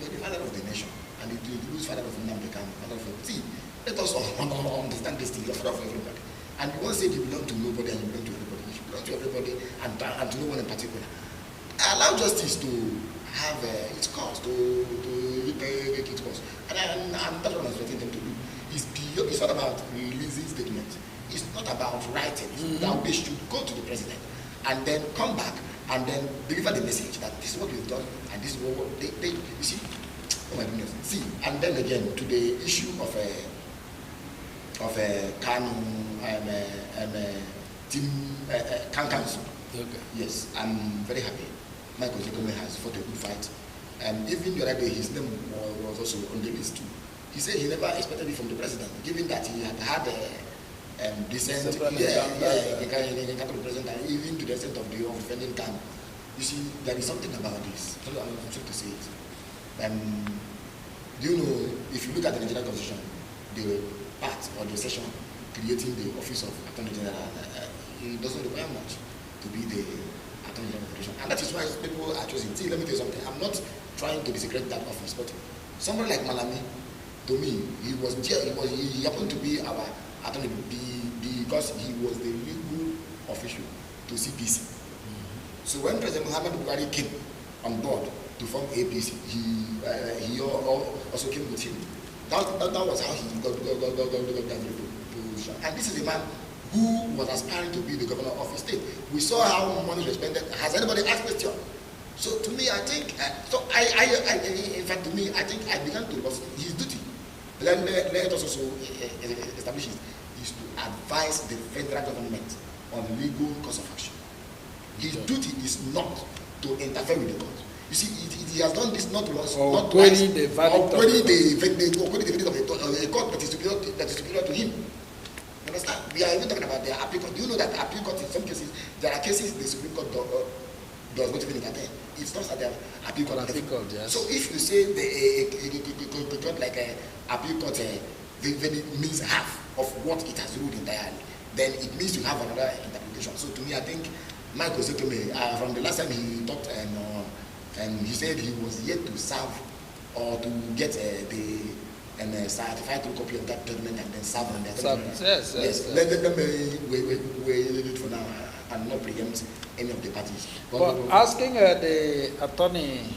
you are the father of the nation, and you lose father of Nnamdi Kanu, father of see, let us all understand this thing, you're father of everybody. And you won't say you belong to nobody and you belong to everybody. You belong to everybody and to no one in particular. Allow justice to have its course, to take its course. And that's what I'm expecting them to do. It's not about releasing statements. It's not about writing. Now they should go to the president and then come back and then deliver the message that this is what we've done and this is what they you see. Oh my goodness. See, and then again to the issue of Kanu team council. Okay. Yes, I'm very happy. Michael Jekome has fought a good fight. Even the other day, his name was also on the list too. He said he never expected it from the president, given that he had decent the president, and even to the extent of the defending Kanu. You see, there is something about this. I'm trying to say it. Do you know, if you look at the Nigerian Constitution, the part or the session creating the office of Attorney General, it doesn't require much to be the Attorney General of the Federation. And that is why people are choosing. See, let me tell you something. I'm not trying to discredit that office, but somebody like Malami, to me, he happened to be our attorney because he was the legal official to CPC. So when President Muhammad Buhari came on board to form APC, he also came with him. That was how he got that position. And this is a man who was aspiring to be the governor of his state. We saw how money was spent. Has anybody asked question? So to me, I think, in fact, to me, I think I began to lose his duty. Let us also establish it, is to advise the federal government on legal course of action. His duty is not to interfere with the court. You see, he has done this not once, not twice, or query the verdict of a court that is superior to him. You understand? We are even talking about the appeal court. Do you know that the appeal court, in some cases, there are cases the Supreme Court does not even intervene. It's not that they are appeal court. Yes. So if you say the court like a appeal court, it means half of what it has ruled entirely, then it means you have another interpretation. So to me, I think Michael said to me, from the last time he talked, and he said he was yet to serve or to get the certified copy of that judgment and then serve on that. Yes. Let them wait it for now and not preempt any of the parties. But asking the Attorney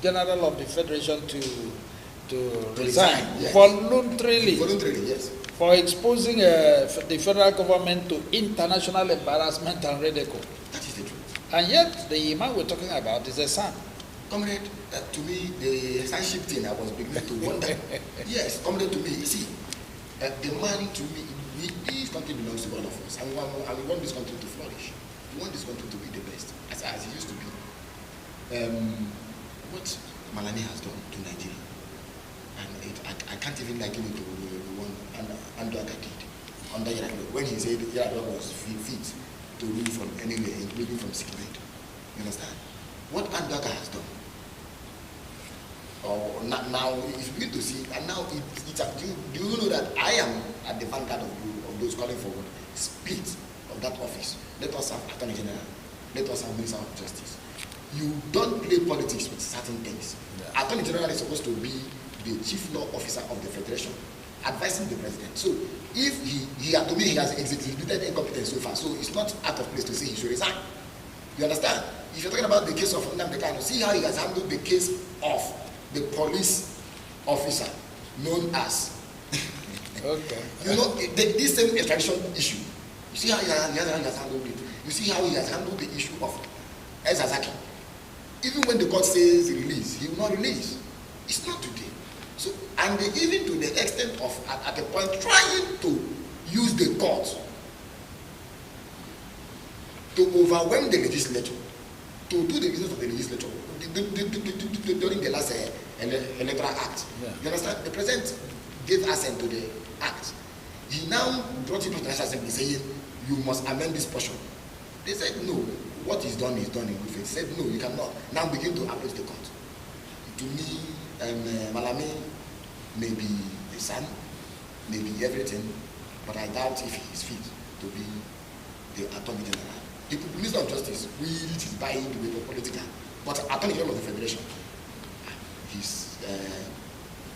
General of the Federation to resign yes. voluntarily, yes, for exposing the federal government to international embarrassment and ridicule. That is the truth. And yet, the man we're talking about is a son. Comrade, to me, the sonship thing, I was beginning to wonder. Yes, comrade, to me, you see, the man, to me, this country belongs to all of us, and we want this country to flourish. We want this country to be the best, as it used to be. What Malani has done to Nigeria, and I can't even liken it to the one Andoaga did under Yar'Adua, when he said Yar'Adua was fit to rule from anywhere, including from Sikimate. You understand? What Andoaga has done, now it's beginning to see, and now do you know that I am at the vanguard of those calling for split of that office? Let us have Attorney General, let us have Minister of Justice. You don't play politics with certain things. Yeah. Attorney General is supposed to be the chief law officer of the Federation, advising the president. So if he has exhibited incompetence so far, so it's not out of place to say he should resign. You understand? If you're talking about the case of Nnamdi Kanu, see how he has handled the case of the police officer known as. Okay. You know, this same extradition issue. You see how he has handled it. You see how he has handled the issue of Ezazaki. Even when the court says release, he will not release. It's not today. So, and even to the extent of, at a point, trying to use the court to overwhelm the legislature, to do the business of the legislature during the last electoral act. Yeah. You understand? The president gave assent to the act. He now brought it to the National Assembly saying, you must amend this portion. They said, no, what is done in good faith. He said, no, you cannot. Now begin to approach the court. To me, Malami may be the son, may be everything, but I doubt if he is fit to be the Attorney General. The Minister of Justice, which is buying the way political, but Attorney General of the Federation, his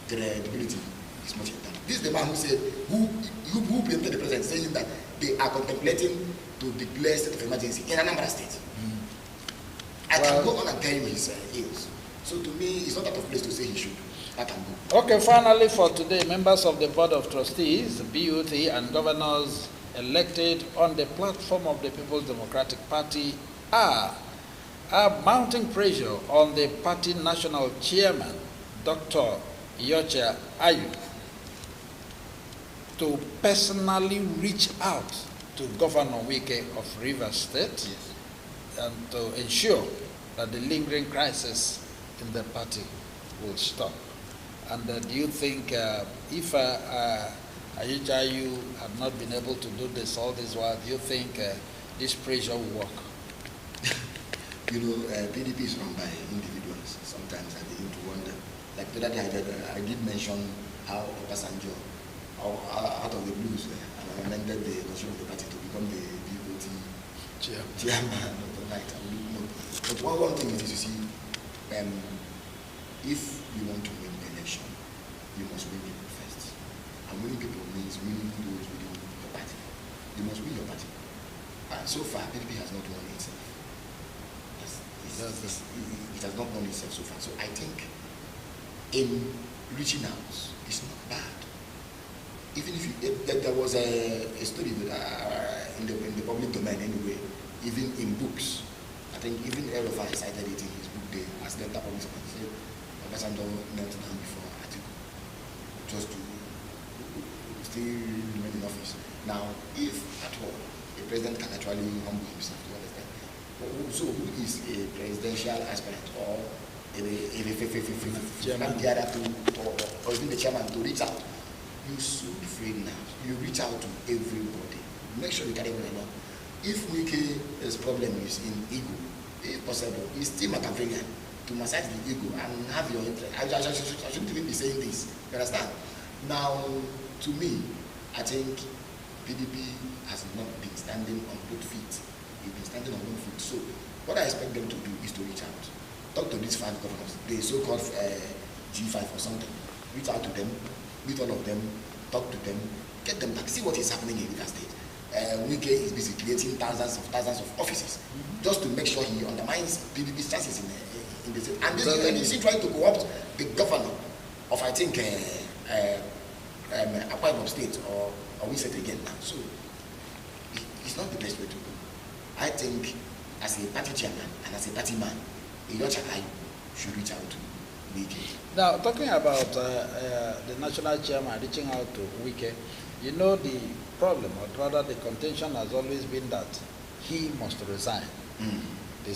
credibility is much important. This is the man who said, who preempted the president, saying that they are contemplating to declare state of emergency in Anambra State. I can go on and tell you his ills. So to me, it's not out of place to say he should. I can go. Okay, finally for today, members of the Board of Trustees, BUT, and governors elected on the platform of the People's Democratic Party are mounting pressure on the party national chairman, Dr. Yocha Ayu, to personally reach out to Governor Wike of Rivers State, yes, and to ensure that the lingering crisis in the party will stop. And do you think if Yocha Ayu had not been able to do this all this while, do you think this pressure will work? You know, PDP is run by individuals. Sometimes I begin to wonder. Like the other day I did mention how Obasanjo, out of the blues, amended the constitution of the party to become the BOT chairman of the night. But one thing is, you see, if you want to win the election, you must win people first. And winning people means winning those within your party. You must win your party. And so far, PDP has not won itself. It has not won itself so far. So I think in reaching out is not bad. Even if there was a study that, in the public domain anyway, even in books, I think even Erofai cited it in his book there as the public servant. He said, Obasanjo knelt down before Atiku just to still remain in office. Now, if at all a president can actually humble himself to understand, so who is a presidential aspirant or or even the chairman to reach out? You should free now. You reach out to everybody. Make sure you carry everyone along. If Wike's problem is in ego, if possible, it's still Machiavellian to massage the ego and have your interest. I shouldn't even be saying this. You understand? Now, to me, I think PDP has not been standing on both feet. They've been standing on one foot. So, what I expect them to do is to reach out. Talk to these 5 governors, the so-called G5 or something. Reach out to them, meet all of them, talk to them, get them back. See what is happening in Rivers State. Wike is busy creating thousands of offices just to make sure he undermines PDP's chances in the state. And he's trying to co-opt the governor of, I think, Akwa Ibom State, or we said again now. So it's not the best way to go. I think as a party chairman and as a party man, Iyochaka should reach out to Wike. Now, talking about the national chairman reaching out to Wike, you know the problem, or rather the contention has always been that he must resign. The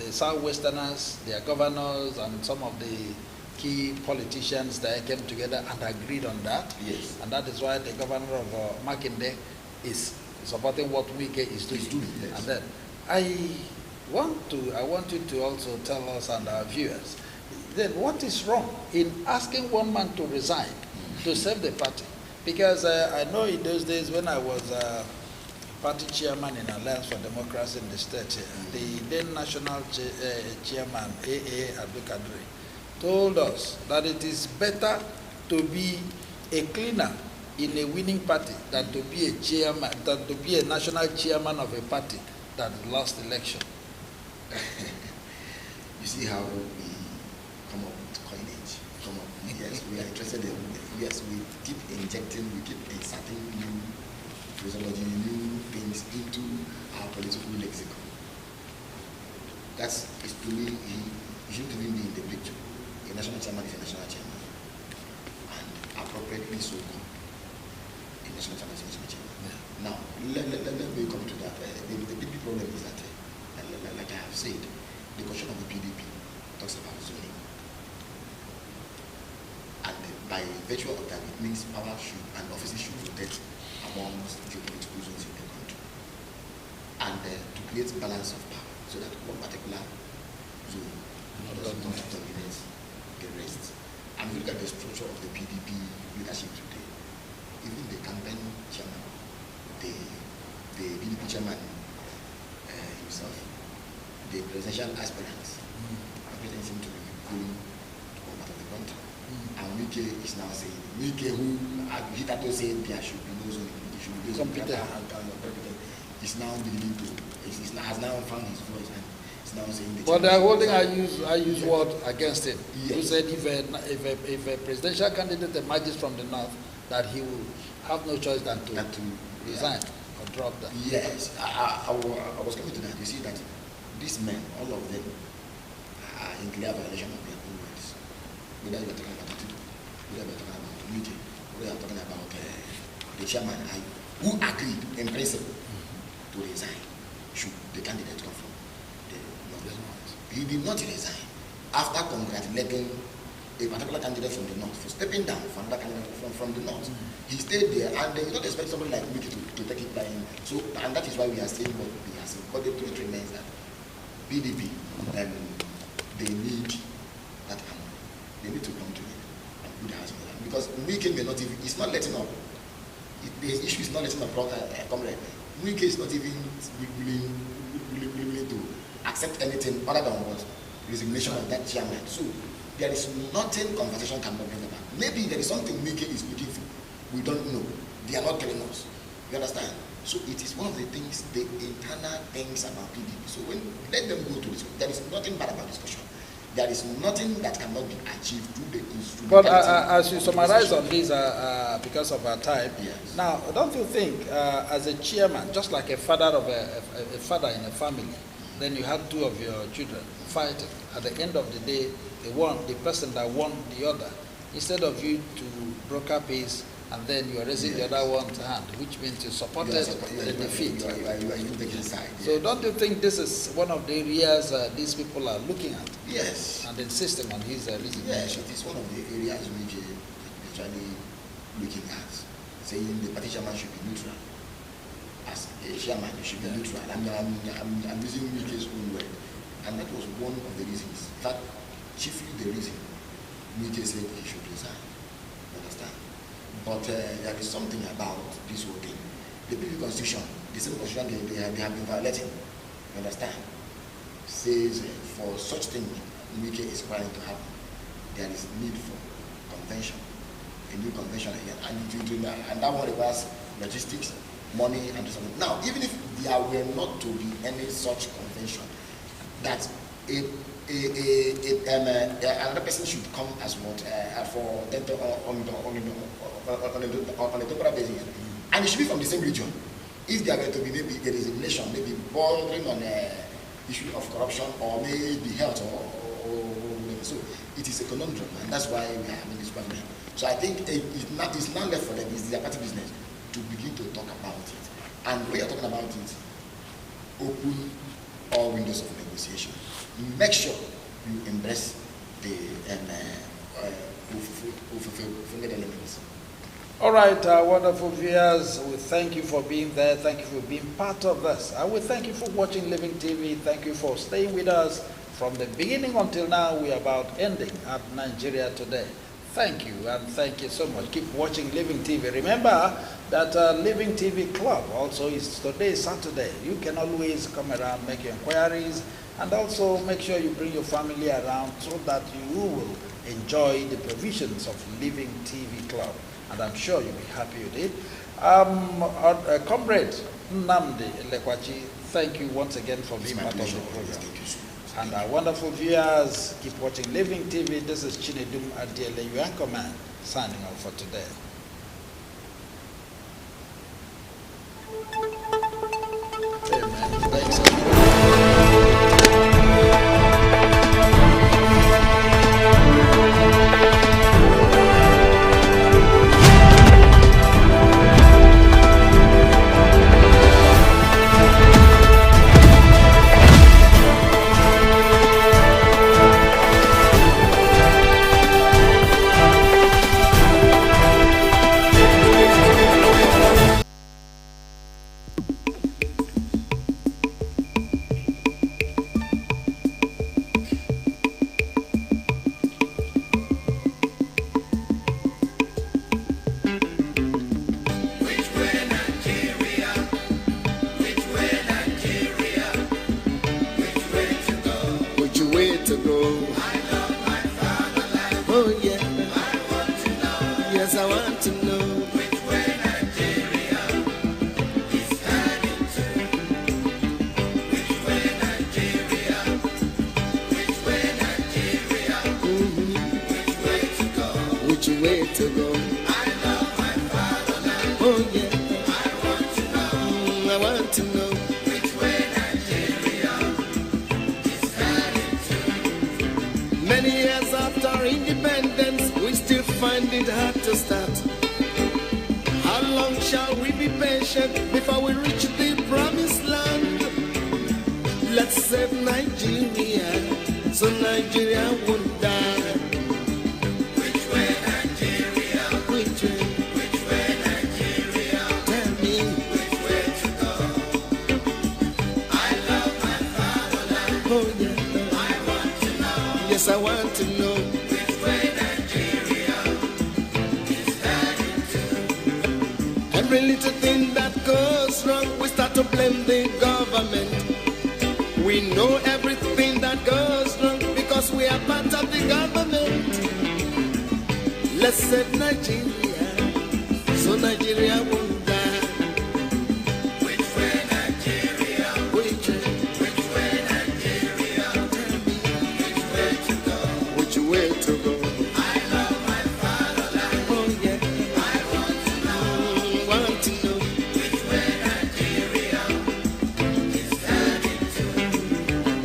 Southwesterners, their governors, and some of the key politicians there came together and agreed on that. Yes. And that is why the governor of Makinde is supporting what Wike is doing. Yes. And then I want you to also tell us and our viewers, then what is wrong in asking one man to resign to save the party? Because I know in those days when I was party chairman in Alliance for Democracy in the state, the then national chairman, A.A. Abdulkadir, told us that it is better to be a cleaner in a winning party than to be a chairman, than to be a national chairman of a party that lost election. You see how we come up with coinage, yes, we are interested in, yes, we keep injecting, we keep inserting new phraseology, new things into our political lexicon. That's, to me, he shouldn't even be in the picture. A national chairman is a national chairman, and appropriately so called. A national chairman is a national chairman. Yeah. Now, let me come to that. The big problem is that, like I have said, the question of the PDP talks about zoning. And by virtue of that, it means power should and offices should rotate amongst geopolitical zones in the country. And to create balance of power, so that one particular zone does not dominate the rest. And if you look at the structure of the PDP leadership today, even the campaign chairman, the PDP chairman himself, the presidential aspirants, everything seems to be going to one part of the country. And Wike is now saying, Wike, who Hitato said there should be no zoning, it should be competent, is now beginning to, has now found his voice and is now saying the. But they are holding I use word against him. Yes. Who said if a presidential candidate emerges from the north, that he will have no choice than to resign or drop that. Yes, I was coming to that. You see that these men, all of them, are in clear violation of their own rights. Whether you are talking about Atiku, whether you are talking about Wike, whether you are talking about the chairman, who agreed in principle to resign should the candidate come from the north. He did not resign after congratulating a particular candidate from the north for stepping down from that candidate from the north. He stayed there, and you don't expect somebody like Wike to take it by him. So, and that is why we are saying what we are saying. But the truth remains that PDP, they need that harmony. They need to come together and put their hands together. Because Wike may not even, it's not letting up. The issue is not letting up, comrade. Wike is not even willing to accept anything other than what? Resignation of that chairman. So there is nothing conversation cannot bring about. Maybe there is something Wike is looking for. We don't know. They are not telling us. You understand? So it is one of the things, the internal things about PDP. So when let them go to this, there is nothing bad about discussion. there is nothing that cannot be achieved through the instrument. But as you summarize on this, because of our time, yes. Now, don't you think, as a chairman, just like a father of a father in a family, then you have two of your children fighting. At the end of the day, the person that won the other, instead of you to broker peace, and then you are raising the other one's hand, which means you supported the defeat. You are even taking side. So don't you think this is one of the areas these people are looking at? Yes. And insisting on his resignation? Yes, it is one of the areas which are actually looking at, saying the party chairman should be neutral. As a chairman, you should be neutral. I'm using Wike's own word. And that was one of the reasons. In fact, chiefly the reason Wike said he should resign. You understand? But there is something about this whole thing. The PDP constitution, the same constitution they have been violating, you understand, says for such thing Wike is planning to happen, there is need for convention, a new convention again, and that one requires logistics, money, and something. Now, even if there were not to be any such convention, that another person should come as what for on a temporary basis, and it should be from the same region. If there were to be maybe a resignation, maybe bordering on issue of corruption or maybe health or whatever, so it is a conundrum, and that's why we are having this government. So I think it's not left for them. It's their party business to begin to talk about it, and when you're talking about it, open all windows of negotiation. Make sure you embrace the elements. All right, wonderful viewers, we thank you for being there. Thank you for being part of this. I will thank you for watching Living TV. Thank you for staying with us from the beginning until now. We are about ending at Nigeria Today. Thank you, and thank you so much. Keep watching Living TV. Remember that Living TV Club also is today, Saturday. You can always come around, make your inquiries, and also make sure you bring your family around so that you will enjoy the provisions of Living TV Club. And I'm sure you'll be happy with it. Comrade Nnamdi Elekwachi, thank you once again for being part of the program. And our wonderful viewers, keep watching Living TV. This is Chinedum Adiele, your anchor man, signing off for today. Amen. Thanks. Which way, Nigeria? Tell me, which way to go?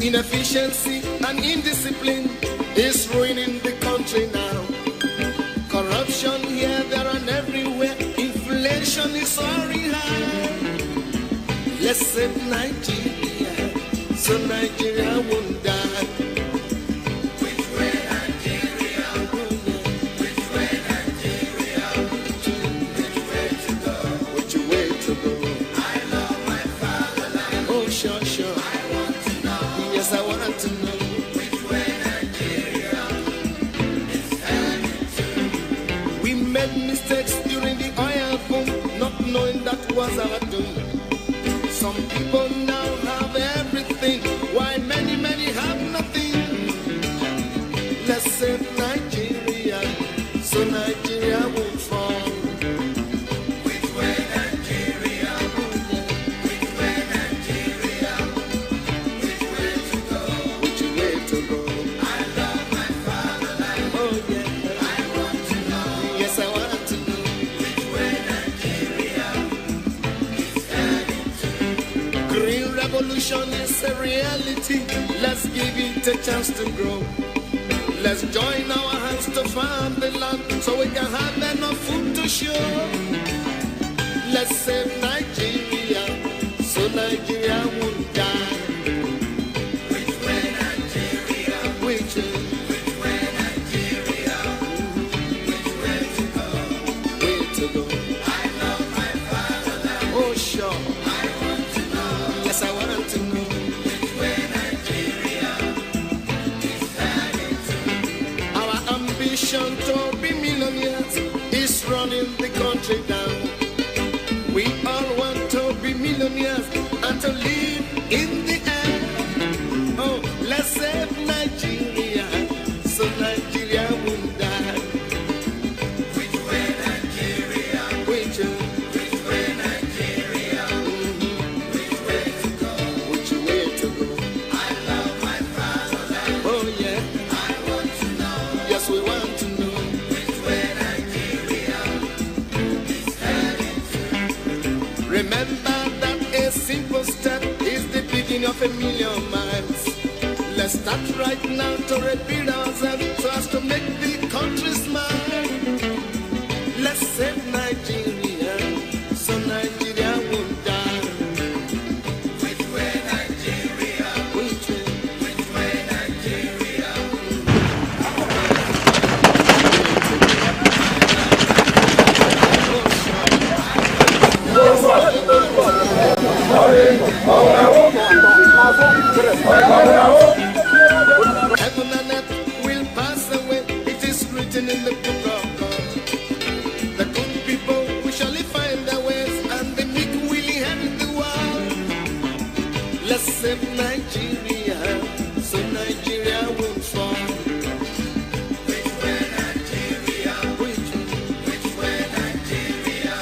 Inefficiency and indiscipline is ruining the country now. Corruption here, there, and everywhere. Inflation is soaring high. Let's save Nigeria, so Nigeria won't die. Which way Nigeria? Which way Nigeria? Which way to go? Which way to go? I love my fatherland. Oh, sure, sure. I want to know. Yes, I want to know. Which way Nigeria is heading to? We made mistakes during the oil boom, not knowing that was our doom. Some people now have everything, while many, many have nothing. Let's save Nigeria, so Nigeria won't fall. Which way Nigeria? Which way Nigeria? Which way to go? Which way to go? I love my fatherland. Oh yeah. I want to know. Yes, I want to know. Which way Nigeria is heading to? Green revolution is a reality. Let's give it a chance to grow. Let's join our hands to farm the land so we can have enough food to show. Let's save Nigeria, so Nigeria won't die. Which way Nigeria? Which way? Which way Nigeria? Which way to go? Way to go? I love my fatherland. Oh sure. I want to know. Yes, I want to know. Which way Nigeria is heading to? Our ambition to be millionaires is running the country down. We all want to be millionaires and to live in the air. Oh, let's save Nigeria, so Nigeria won't die. Which way Nigeria? Which way? Which way Nigeria? Which way to go? Which way to go? I love my fatherland. Oh yeah. I want to know. Yes, we want to know. Which way Nigeria is heading to? Remember that a simple step is the beginning of a million miles. Let's start right now to rebuild ourselves so as to make the country smile. Let's save Nigeria, so Nigeria won't die. Which way Nigeria? Which way? Which way Nigeria? Heaven and earth will pass away. It is written in the book of God. The good people we shall find their ways, and the meek will inherit the world. Let's save Nigeria, so Nigeria won't fall. Which way Nigeria? Which way? Which way Nigeria?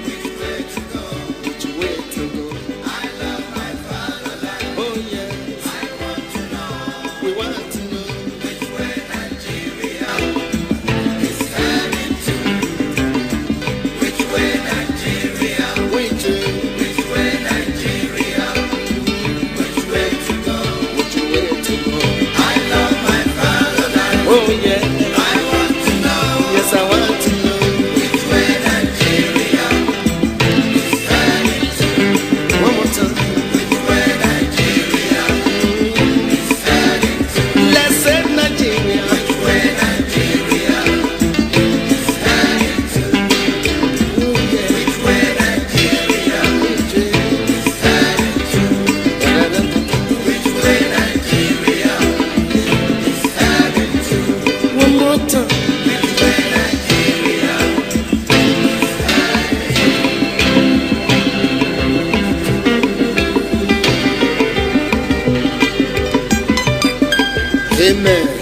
Which way to go? Which way to go? I love my fatherland. Oh yeah. I want to know. We want to know. Which way Nigeria is heading to? Which way Nigeria? Which way? Which way Nigeria? Which way to go? Which way to go? I love my fatherland. Oh yeah. I want to know. Yes, I want to know. Which way Nigeria is heading to? One more time. Which way Nigeria is heading to? Let's save Nigeria. Which way Nigeria is heading to? Oh yeah. Which way Nigeria is heading to? Which way Nigeria is heading to? One more time. Which way Nigeria is heading to? Amen.